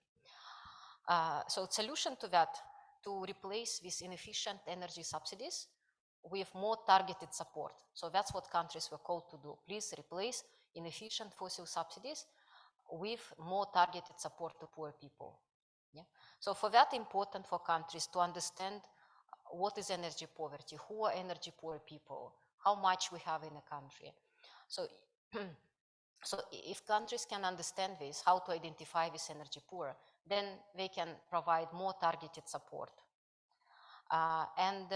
So solution to that, to replace these inefficient energy subsidies with more targeted support. So that's what countries were called to do. Please replace inefficient fossil subsidies with more targeted support to poor people. Yeah. So for that, important for countries to understand what is energy poverty, who are energy poor people, how much we have in a country. So, so if countries can understand this, how to identify this energy poor, then they can provide more targeted support. And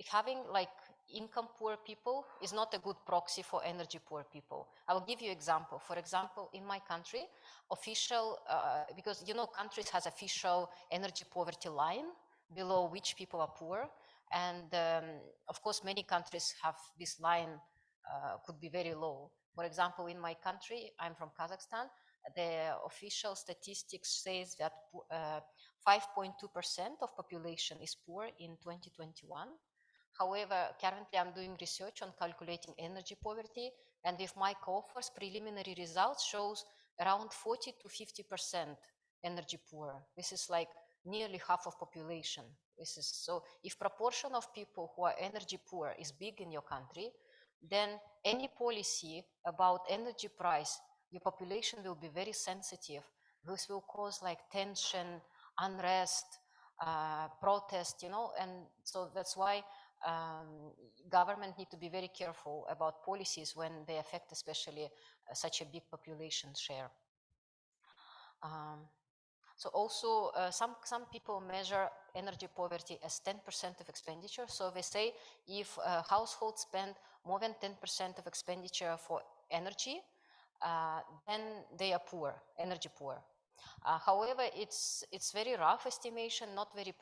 having like income poor people is not a good proxy for energy poor people. I will give you example. For example, in my country, official, because you know countries has official energy poverty line below which people are poor. And of course, many countries have this line could be very low. For example, in my country, I'm from Kazakhstan, the official statistics says that 5.2% of population is poor in 2021. However, currently I'm doing research on calculating energy poverty, and with my cohort's preliminary results shows around 40 to 50% energy poor. This is like nearly half of population. This is so if proportion of people who are energy poor is big in your country, then any policy about energy price, your population will be very sensitive. This will cause like tension, unrest, protest, you know, and so that's why government need to be very careful about policies when they affect especially such a big population share. So also some people measure energy poverty as 10% of expenditure. So they say if households spend more than 10% of expenditure for energy, then they are poor, energy poor. However, it's very rough estimation, not very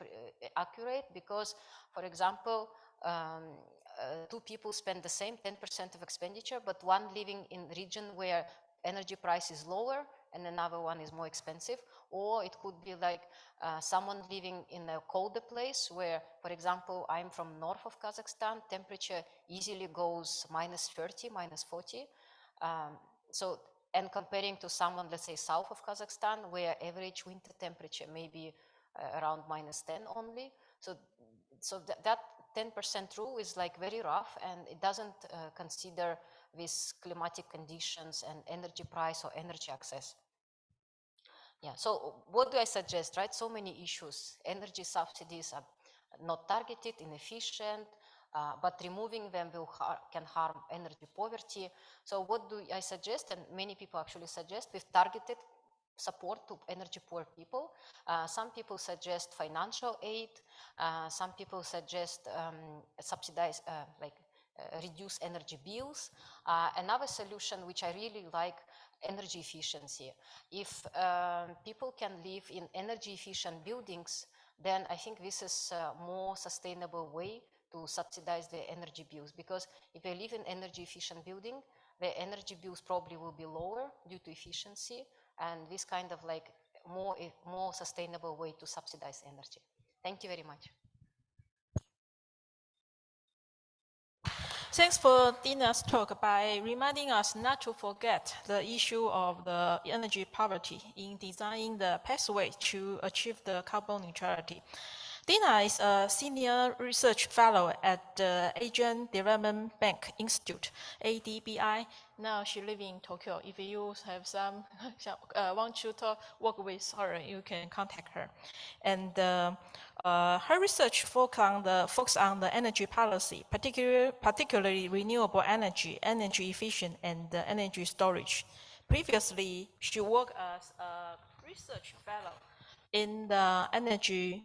accurate, because, for example, two people spend the same 10% of expenditure, but one living in region where energy price is lower and another one is more expensive, or it could be like someone living in a colder place where, for example, I'm from north of Kazakhstan, temperature easily goes -30, -40. So, and comparing to someone, let's say, south of Kazakhstan, where average winter temperature may be around -10 only. So that 10% rule is like very rough, and it doesn't consider these climatic conditions and energy price or energy access. Yeah, so what do I suggest, right? So many issues. Energy subsidies are not targeted, inefficient, but removing them can harm energy poverty. So what do I suggest? And many people actually suggest with targeted support to energy poor people. Some people suggest financial aid. Some people suggest subsidize, reduce energy bills. Another solution, which I really like, energy efficiency. If people can live in energy efficient buildings, then I think this is a more sustainable way to subsidize the energy bills, because if they live in energy efficient building, the energy bills probably will be lower due to efficiency, and this kind of like more sustainable way to subsidize energy. Thank you very much. Thanks for Dina's talk by reminding us not to forget the issue of the energy poverty in designing the pathway to achieve the carbon neutrality. Dina is a senior research fellow at the Asian Development Bank Institute, ADBI. Now she lives in Tokyo. If you have some want to work with her, you can contact her. And her research focus on the energy policy, particularly renewable energy, energy efficient, and energy storage. Previously, she worked as a research fellow in the Energy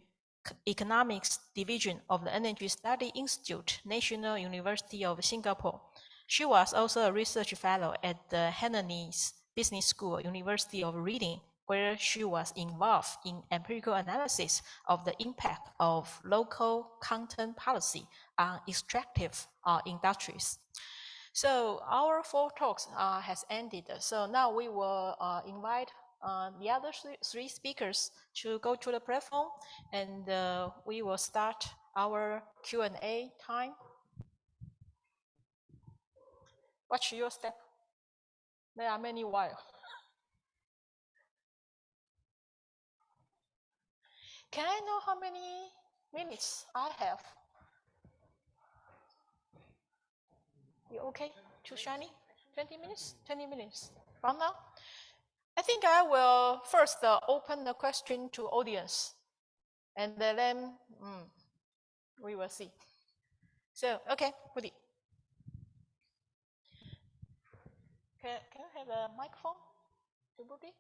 Economics Division of the Energy Study Institute, National University of Singapore. She was also a research fellow at the Hainanese Business School, University of Reading, where she was involved in empirical analysis of the impact of local content policy on extractive industries. So our 4 talks has ended. So now we will invite the other three speakers to go to the platform, and we will start our Q&A time. Watch your step. There are many while. Can I know how many minutes I have? You okay? Too shiny? 20 minutes? 20 minutes from now? I think I will first open the question to audience, and then we will see. So, okay, Woody. Can I have a microphone to Woody?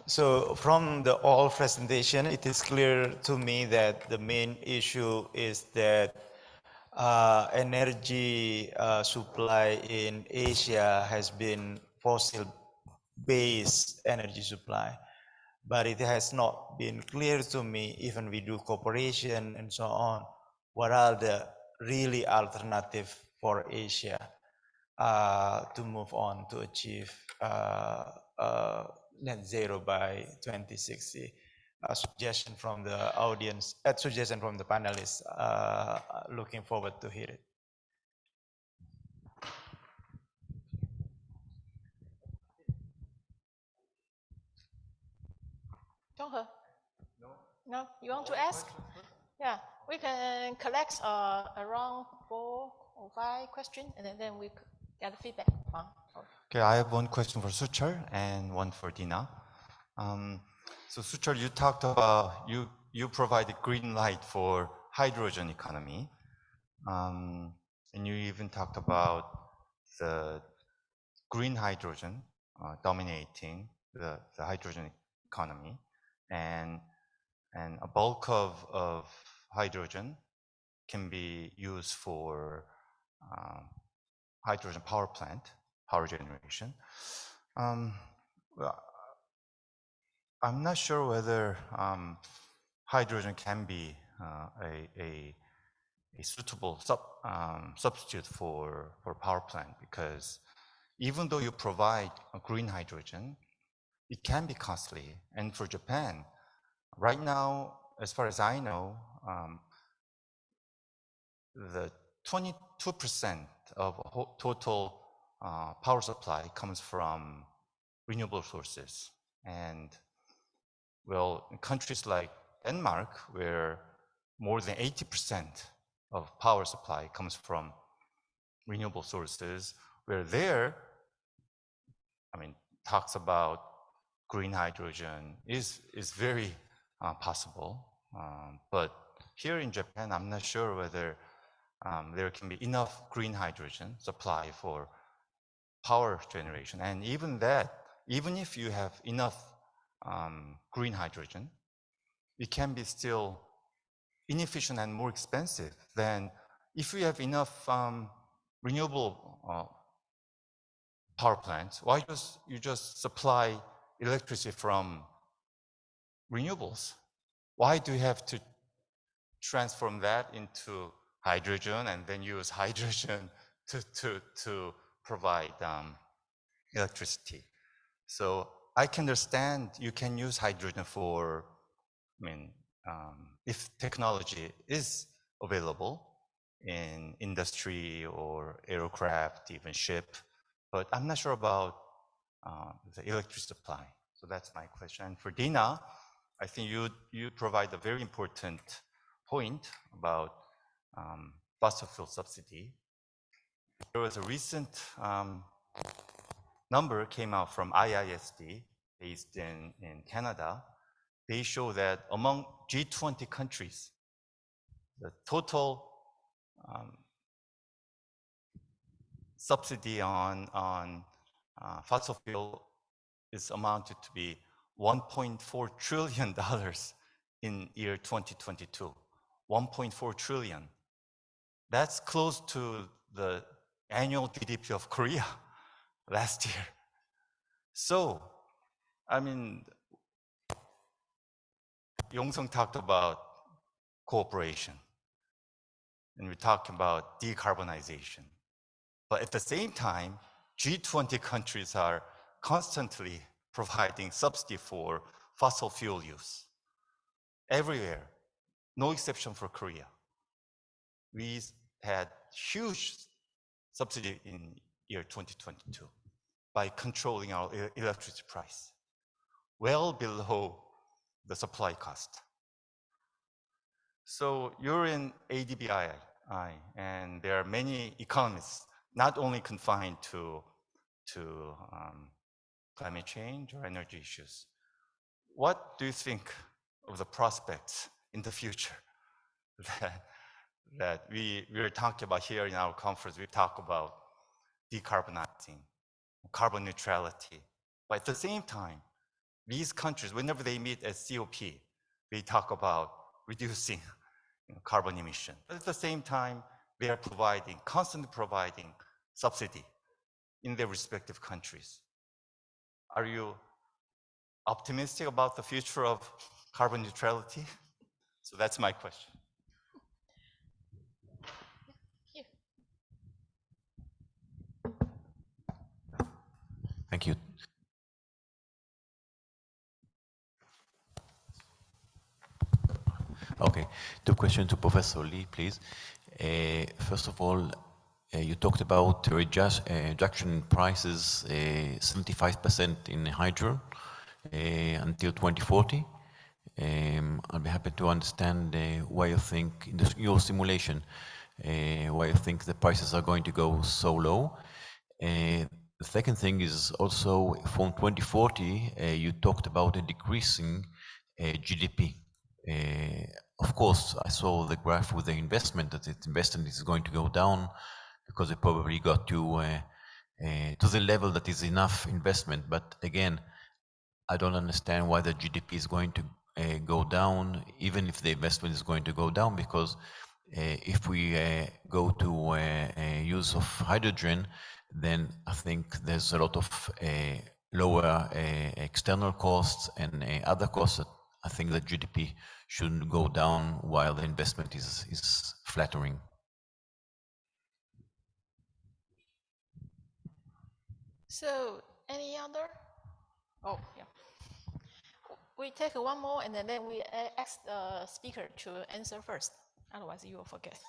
So from the all presentation, it is clear to me that the main issue is that energy supply in Asia has been fossil-based energy supply, but it has not been clear to me, even we do cooperation and so on, what are the really alternative for Asia to move on to achieve net zero by 2060. A suggestion from the audience, a suggestion from the panelists. Looking forward to hear it. Jonghe? No, you want to ask? Yeah, we can collect around 4 or 5 questions, and then we get feedback. Okay, I have one question for Suchar and one for Dina. So Suchar, you talked about, you provided green light for hydrogen economy. And you even talked about the green hydrogen dominating the hydrogen economy. And a bulk of hydrogen can be used for hydrogen power plant, power generation. Well, I'm not sure whether hydrogen can be a suitable substitute for power plant, because even though you provide a green hydrogen, it can be costly. And for Japan, right now, as far as I know, the 22% of total power supply comes from renewable sources. And well, in countries like Denmark, where more than 80% of power supply comes from renewable sources, where there, I mean, talks about green hydrogen is very possible. But here in Japan, I'm not sure whether there can be enough green hydrogen supply for power generation. And even that, even if you have enough green hydrogen, it can be still inefficient and more expensive than if you have enough renewable power plants. Why you just supply electricity from renewables? Why do you have to transform that into hydrogen and then use hydrogen to provide electricity? So I can understand you can use hydrogen for, I mean, if technology is available in industry or aircraft, even ship, but I'm not sure about the electricity supply. So that's my question. And for Dina, I think you provide a very important point about fossil fuel subsidy. There was a recent number came out from IISD, based in Canada. They show that among G20 countries, the total subsidy on fossil fuel is amounted to be $1.4 trillion in year 2022. 1.4 trillion. That's close to the annual GDP of Korea last year. So, I mean, Yongsung talked about cooperation, and we talked about decarbonization. But at the same time, G20 countries are constantly providing subsidy for fossil fuel use. Everywhere, no exception for Korea. We had huge subsidy in year 2022 by controlling our electricity price, well below the supply cost. So you're in ADBI, and there are many economists, not only confined to climate change or energy issues. What do you think of the prospects in the future that we are talking about here in our conference? We talk about decarbonizing, carbon neutrality, but at the same time, these countries, whenever they meet at COP, they talk about reducing carbon emission. But at the same time, they are constantly providing subsidy in their respective countries. Are you optimistic about the future of carbon neutrality? So that's my question. Thank you. Okay, two questions to Professor Lee, please. First of all, you talked about reduction in prices, 75% in hydro until 2040. I'll be happy to understand why you think, in your simulation, why you think the prices are going to go so low. The second thing is also from 2040, you talked about a decreasing GDP. Of course, I saw the graph with the investment, that its investment is going to go down because it probably got to the level that is enough investment. But again, I don't understand why the GDP is going to go down, even if the investment is going to go down, because if we go to use of hydrogen, then I think there's a lot of lower external costs and other costs that I think that GDP shouldn't go down while the investment is flattering. So, any other? Oh, yeah. We take one more and then we ask the speaker to answer first. Otherwise, you will forget.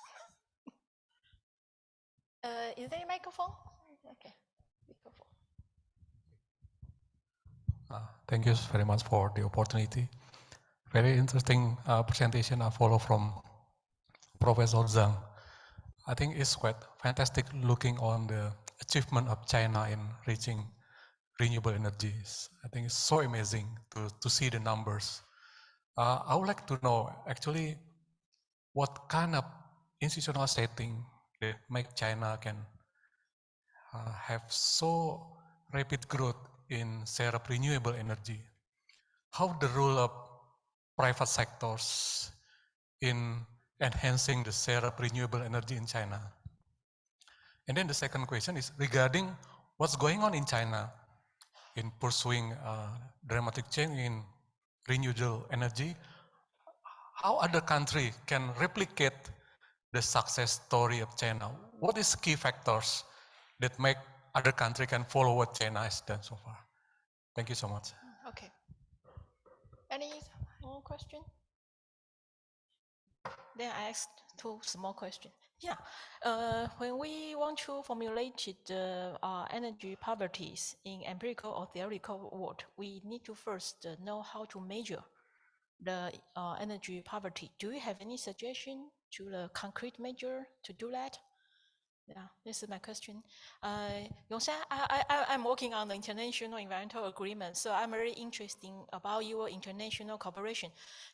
Is there a microphone? Okay, microphone. Thank you very much for the opportunity. Very interesting presentation I follow from Professor Zhang. I think it's quite fantastic looking on the achievement of China in reaching renewable energies. I think it's so amazing to see the numbers. I would like to know actually what kind of institutional setting that make China can have so rapid growth in share of renewable energy. How the role of private sectors in enhancing the share of renewable energy in China? And then the second question is regarding what's going on in China in pursuing dramatic change in renewable energy. How other countries can replicate the success story of China? What is key factors that make other countries can follow what China has done so far? Thank you so much. Okay. Any more question? Then I asked two small questions. Yeah, when we want to formulate the energy poverties in empirical or theoretical world, we need to first know how to measure the energy poverty. Do you have any suggestion to the concrete measure to do that? Yeah, this is my question. Yongshan, I'm working on the international environmental agreement, so I'm very interested about your international cooperation.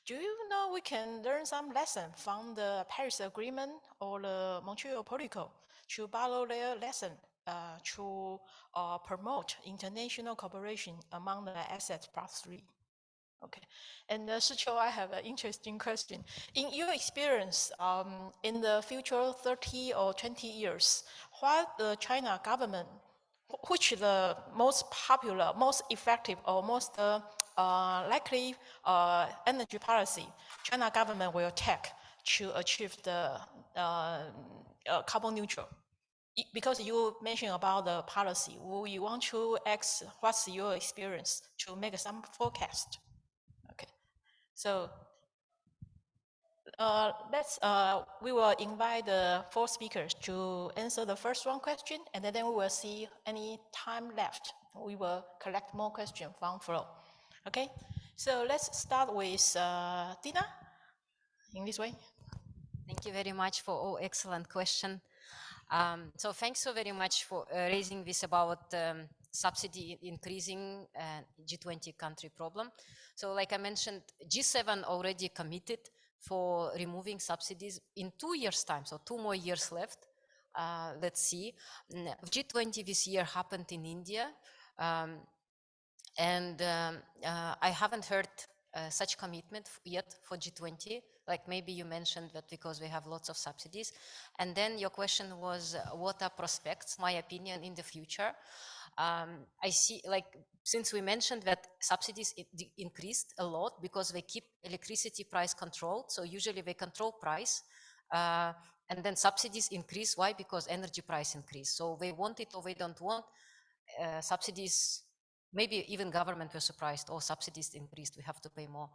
Do you know we can learn some lesson from the Paris Agreement or the Montreal Protocol to follow their lesson to promote international cooperation among the assets +3? Okay, and Shiqiu, I have an interesting question. In your experience, in the future 30 or 20 years, what the China government, which the most popular, most effective, or most likely energy policy China government will take to achieve the carbon neutral? Because you mentioned about the policy, we want to ask what's your experience to make some forecast. So we will invite the 4 speakers to answer the first one question, and then we will see any time left. We will collect more questions from floor. Okay, so let's start with Dina, in this way. Thank you very much for all excellent question. So thanks so very much for raising this about subsidy increasing G20 country problem. So like I mentioned, G7 already committed for removing subsidies in 2 years' time, so 2 more years left. Let's see. G20 this year happened in India. And I haven't heard such commitment yet for G20. Like maybe you mentioned that because we have lots of subsidies. And then your question was, what are prospects, my opinion, in the future? I see, like, since we mentioned that subsidies increased a lot because they keep electricity price controlled. So usually they control price. And then subsidies increase. Why? Because energy price increase. So they want it or they don't want. Subsidies, maybe even government were surprised, or subsidies increased, we have to pay more.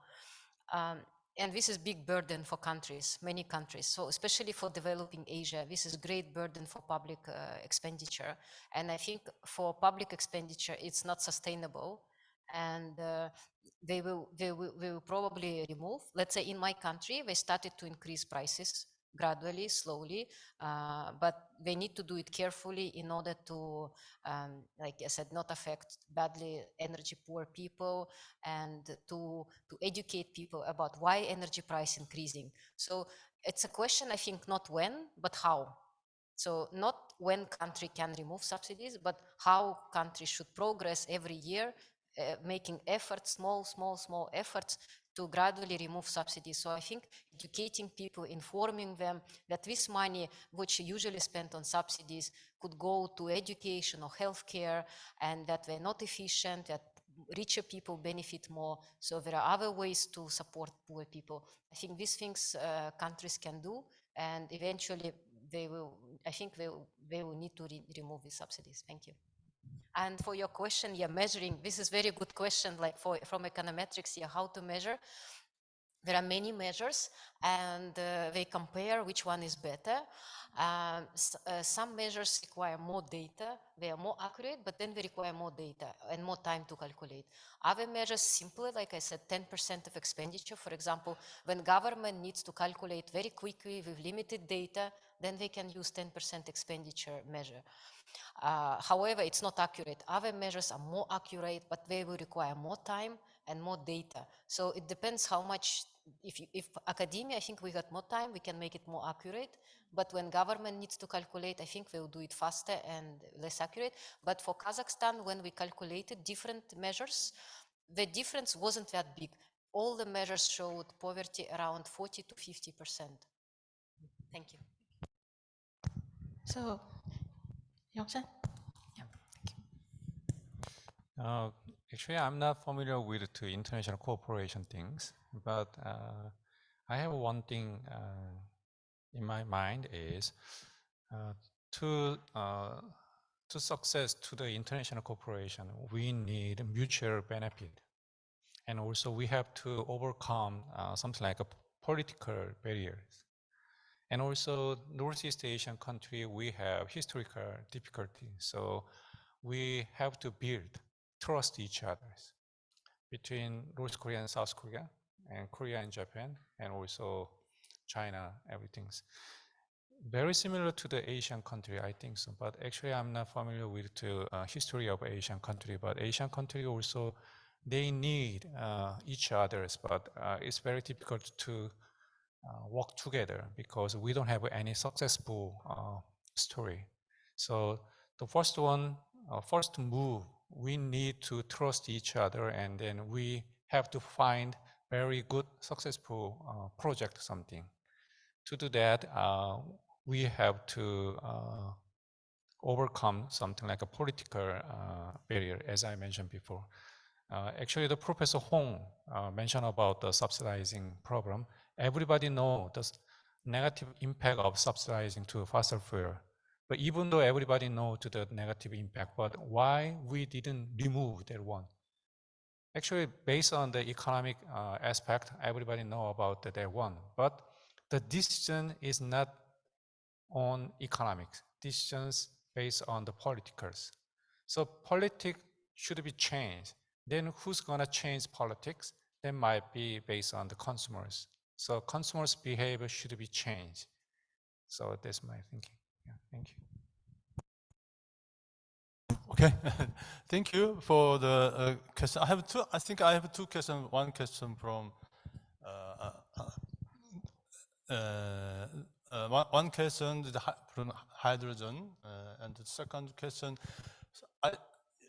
And this is big burden for countries, many countries. So especially for developing Asia, this is great burden for public expenditure. And I think for public expenditure, it's not sustainable. And they will probably remove, let's say in my country, they started to increase prices gradually, slowly, but they need to do it carefully in order to, like I said, not affect badly energy poor people, and to educate people about why energy price increasing. So it's a question, I think, not when, but how. So not when country can remove subsidies, but how countries should progress every year, making efforts, small efforts to gradually remove subsidies. So I think educating people, informing them that this money, which usually spent on subsidies, could go to education or healthcare, and that they're not efficient, that richer people benefit more. So there are other ways to support poor people. I think these things countries can do, and eventually they will, I think they will need to remove these subsidies. Thank you. And for your question, yeah, measuring, this is very good question, like from econometrics, yeah, how to measure. There are many measures, and they compare which one is better. Some measures require more data, they are more accurate, but then they require more data and more time to calculate. Other measures, simpler, like I said, 10% of expenditure. For example, when government needs to calculate very quickly with limited data, then they can use 10% expenditure measure. However, it's not accurate. Other measures are more accurate, but they will require more time and more data. So it depends how much, if academia, I think we got more time, we can make it more accurate. But when government needs to calculate, I think they'll do it faster and less accurate. But for Kazakhstan, when we calculated different measures, the difference wasn't that big. All the measures showed poverty around 40 to 50%. Thank you. So, Yongsan? Actually, I'm not familiar with the international cooperation things, but I have one thing in my mind is to success to the international cooperation, we need mutual benefit. And also we have to overcome something like a political barriers. And also Northeast Asian country, we have historical difficulty. So we have to build trust each other between North Korea and South Korea, and Korea and Japan, and also China, everything's very similar to the Asian country, I think so. But actually, I'm not familiar with the history of Asian country. But Asian country also, they need each others. But it's very difficult to work together because we don't have any successful story. So the first one, first move, we need to trust each other, and then we have to find very good, successful project something. To do that, we have to overcome something like a political barrier, as I mentioned before. Actually, the Professor Hong mentioned about the subsidizing problem. Everybody knows the negative impact of subsidizing to fossil fuel. But even though everybody knows the negative impact, but why we didn't remove that one? Actually, based on the economic aspect, everybody know about that one. But the decision is not on economics. Decisions based on the politicals. So politics should be changed. Then who's gonna change politics? That might be based on the consumers. So consumers' behavior should be changed. So that's my thinking. Yeah, thank you. Okay, thank you for the question. I think I have two questions. One question from one question from hydrogen, and the second question.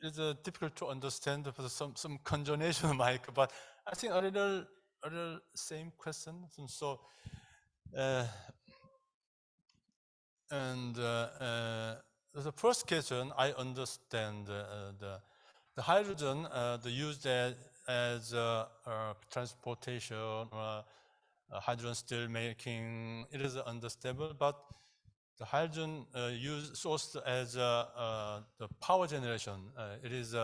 it's difficult to understand for some conjugation, Mike, but I think a little same question. So, the first question, I understand the hydrogen, the use as transportation, hydrogen steel making, it is unstable, but the hydrogen sourced as the power generation, it is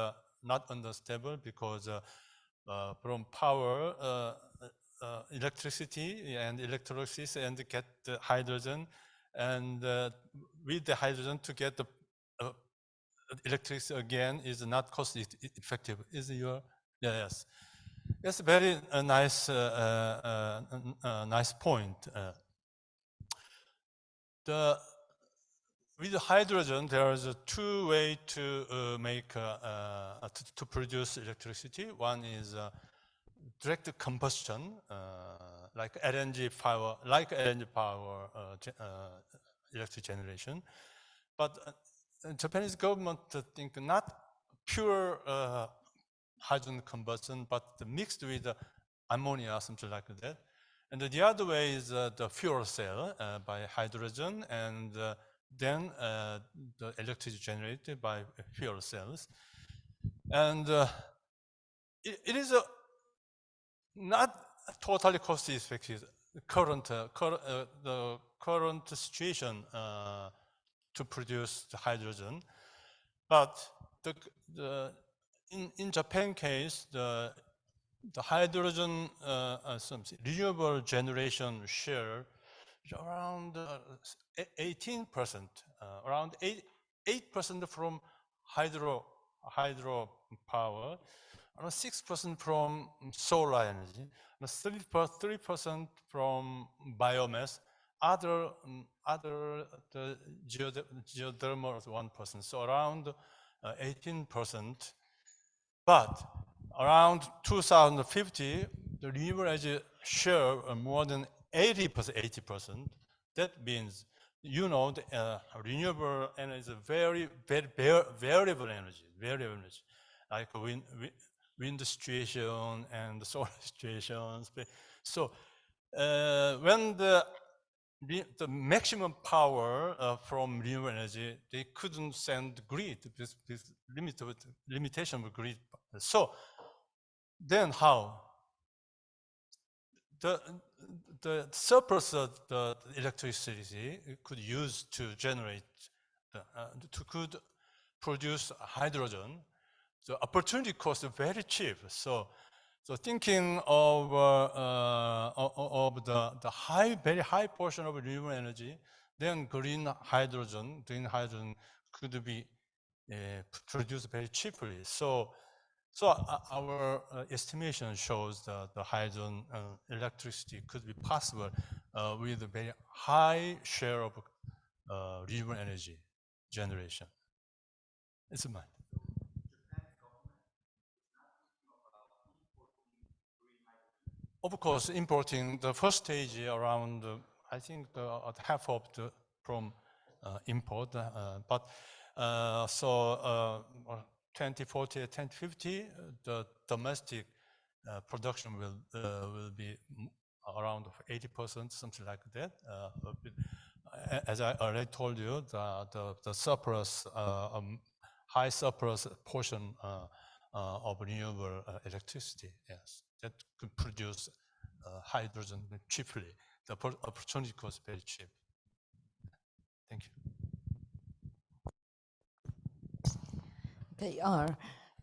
not unstable because from power, electricity and electrolysis and get the hydrogen, and with the hydrogen to get the electricity again is not cost effective. Is your yes? That's a very nice nice point. With hydrogen, there is two ways to make to produce electricity. One is direct combustion, like LNG power, electric generation. But Japanese government think not pure hydrogen combustion, but mixed with ammonia, something like that. And the other way is the fuel cell by hydrogen, and then the electricity generated by fuel cells. And it is not totally cost effective. The current situation to produce the hydrogen, but in Japan case, the hydrogen renewable generation share is around 18%, around 8% from hydro power, 6% from solar energy, 3% from biomass, other the geothermal 1%, so around 18%. But around 2050, the renewable energy share more than 80%. That means, you know, the renewable energy is a very variable energy, like wind situation and solar situations. So when the maximum power from renewable energy, they couldn't send grid, this limitation of grid. So then how? The surplus of the electricity could use to generate, could produce hydrogen. The opportunity cost is very cheap. So thinking of the very high portion of renewable energy, then green hydrogen could be produced very cheaply. So our estimation shows that the hydrogen electricity could be possible with a very high share of renewable energy generation. It's mine. Of course, importing the first stage around, I think half of the from import, but 2040, 2050, the domestic production will be around 80%, something like that. As I already told you, the surplus, high surplus portion of renewable electricity, yes, that could produce hydrogen cheaply. The opportunity cost very cheap. Thank you. Okay,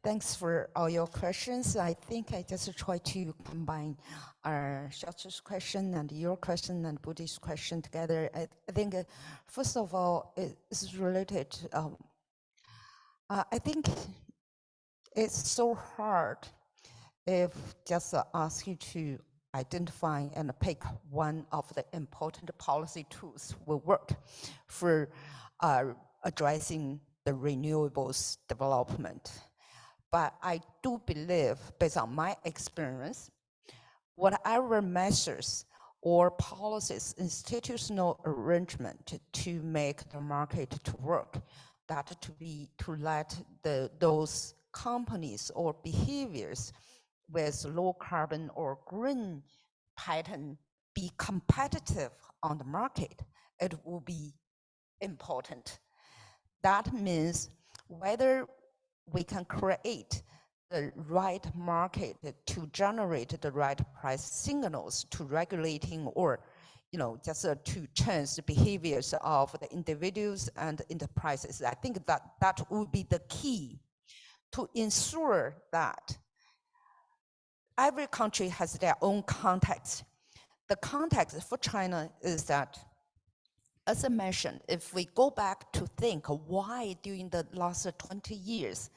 thanks for all your questions. I think I just try to combine our Xiaochu's question and your question and Buddhist question together. I think, first of all, it's related. I think it's so hard if just ask you to identify and pick one of the important policy tools will work for addressing the renewables development. But I do believe, based on my experience, whatever measures or policies, institutional arrangement to make the market to work, that to let those companies or behaviors with low carbon or green pattern be competitive on the market, it will be important. That means whether we can create the right market to generate the right price signals to regulating or just to change the behaviors of the individuals and enterprises. I think that would be the key to ensure that every country has their own context. The context for China is that, as I mentioned, if we go back to think why during the last 20 years,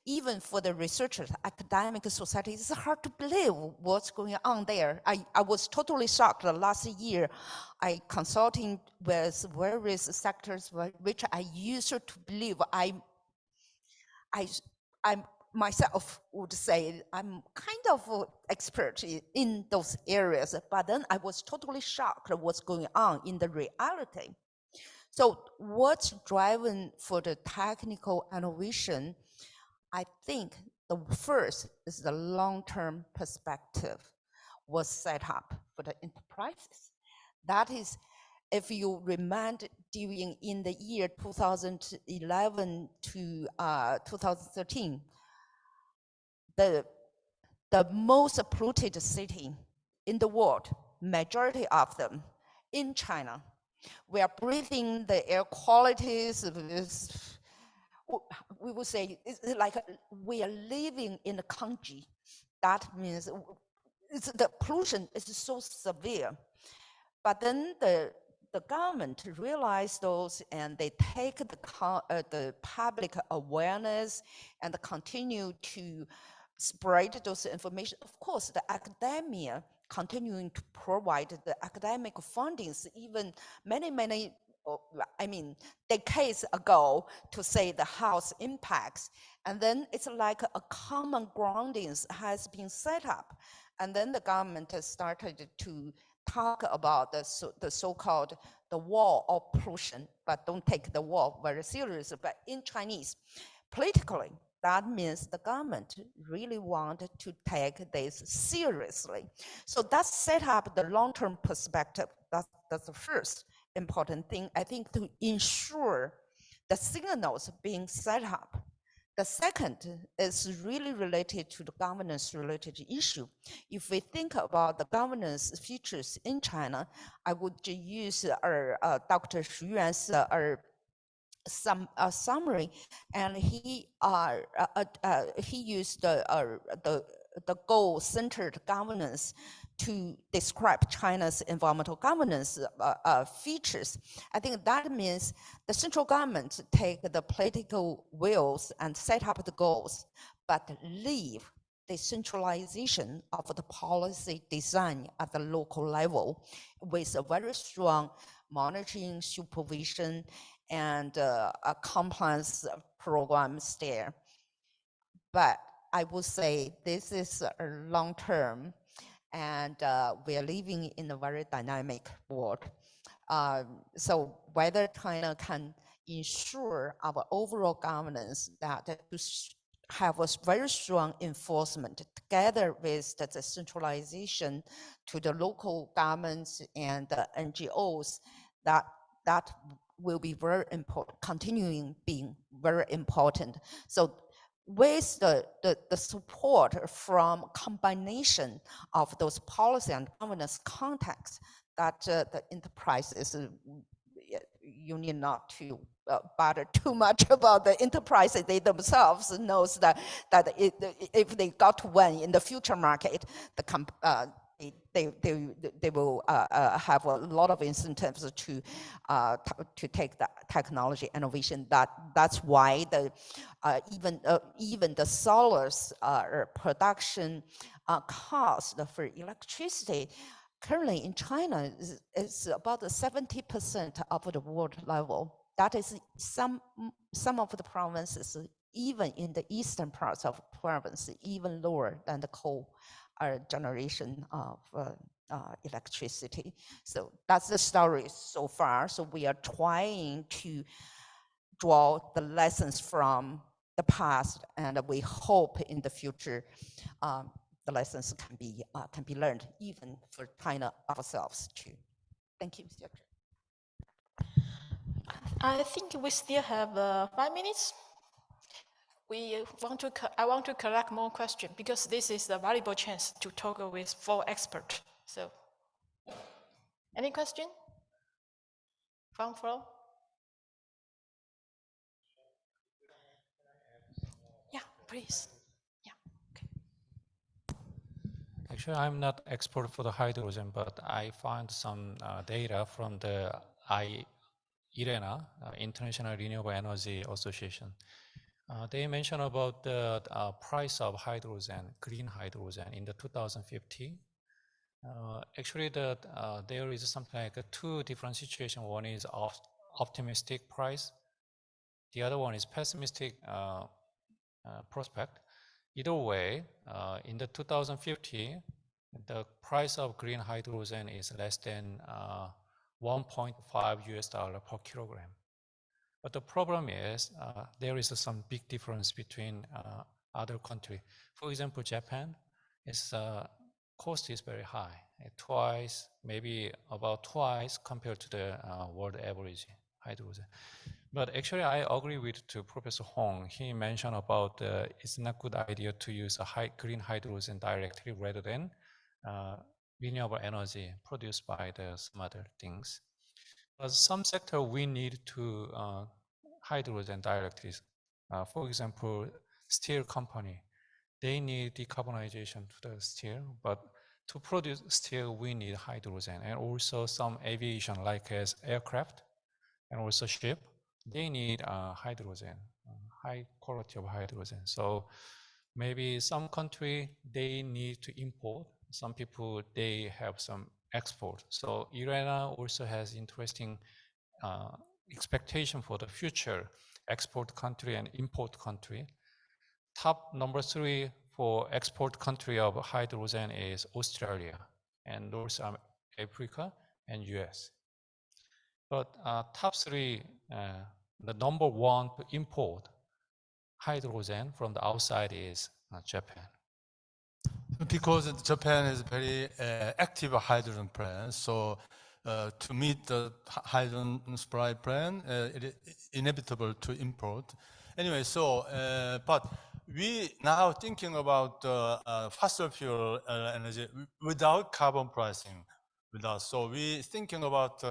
even for the researchers, academic society, it's hard to believe what's going on there. I was totally shocked. Last year, I consulting with various sectors which I used to believe I myself would say I'm kind of expert in those areas, but then I was totally shocked at what's going on in the reality. So what's driving for the technical innovation? I think the first is the long-term perspective was set up for the enterprises. That is, if you remind during in the year 2011 to 2013, the most polluted city in the world, majority of them in China, we are breathing the air qualities of this, we would say it's like we are living in a country. That means the pollution is so severe. But then the government realized those and they take the public awareness and continue to spread those information. Of course, the academia continuing to provide the academic fundings, even many, decades ago to say the health impacts. And then it's like a common groundings has been set up. And then the government has started to talk about the so-called the wall of pollution, but don't take the wall very seriously. But in Chinese, politically, that means the government really wanted to take this seriously. So that set up the long-term perspective. That's the first important thing, I think, to ensure the signals being set up. The second is really related to the governance related issue. If we think about the governance features in China, I would use Dr. Xu Yuan's summary, and he used the goal-centered governance to describe China's environmental governance features. I think that means the central government take the political wills and set up the goals, but leave the centralization of the policy design at the local level with a very strong monitoring, supervision, and compliance programs there. But I would say this is a long term, and we are living in a very dynamic world. So whether China can ensure our overall governance that to have a very strong enforcement together with the centralization to the local governments and the NGOs, that will be very important, continuing being very important. So with the support from combination of those policy and governance contexts, that the enterprises, you need not to bother too much about the enterprises. They themselves knows that if they got to win in the future market, they will have a lot of incentives to take the technology innovation. That's why even the solar's production cost for electricity currently in China is about 70% of the world level. That is some of the provinces, even in the eastern parts of the province, even lower than the coal generation of electricity. So that's the story so far. So we are trying to draw the lessons from the past, and we hope in the future the lessons can be learned even for China ourselves too. Thank you, Mr. Chair. I think we still have 5 minutes. I want to collect more questions because this is a valuable chance to talk with 4 experts. So, any question from floor? Yeah, please. Yeah. Okay. Actually, I'm not expert for the hydrogen, but I found some data from the AAERENA, International Renewable Energy Association. They mention about the price of hydrogen, green hydrogen in the 2050. Actually, there is something like 2 different situations. One is optimistic price. The other one is pessimistic prospect. Either way, in the 2050, the price of green hydrogen is less than $1.5 per kilogram. But the problem is there is some big difference between other countries. For example, Japan, its cost is very high, twice, maybe about twice compared to the world average hydrogen. But actually, I agree with Professor Hong. He mentioned about it's not a good idea to use a green hydrogen directly rather than renewable energy produced by some other things. But some sector we need to hydrogen directly. For example, steel company, they need decarbonization to the steel, but to produce steel, we need hydrogen. And also some aviation, like as aircraft and also ship, they need hydrogen, high quality of hydrogen. So maybe some country, they need to import. Some people, they have some export. So IRENA also has interesting expectation for the future export country and import country. Top number 3 for export country of hydrogen is Australia and North Africa and US. But top 3, the number 1 to import hydrogen from the outside is Japan. Because Japan is very active hydrogen plant, so to meet the hydrogen supply plan, it is inevitable to import. Anyway, so but we now thinking about fossil fuel energy without carbon pricing. So we thinking about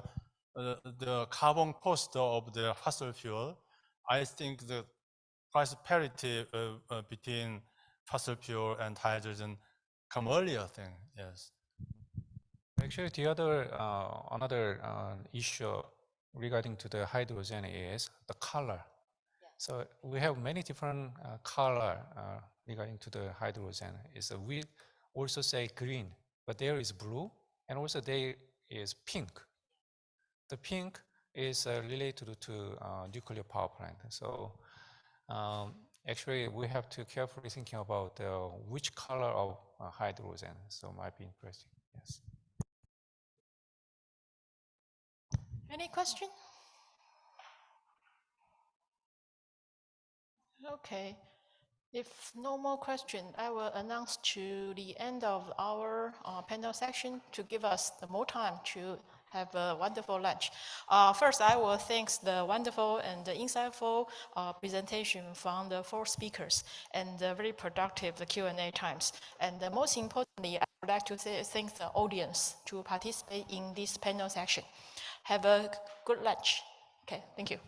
the carbon cost of the fossil fuel. I think the price parity between fossil fuel and hydrogen come earlier thing, yes. Actually, the other another issue regarding to the hydrogen is the color. Yeah. So we have many different color regarding to the hydrogen. We also say green, but there is blue, and also there is pink. The pink is related to nuclear power plant. So actually, we have to carefully thinking about which color of hydrogen. So might be interesting. Yes. Any question? Okay. If no more question, I will announce to the end of our panel section to give us more time to have a wonderful lunch. First, I will thank the wonderful and insightful presentation from the 4 speakers and the very productive Q&A times. And most importantly, I would like to thank the audience to participate in this panel section. Have a good lunch. Okay, thank you.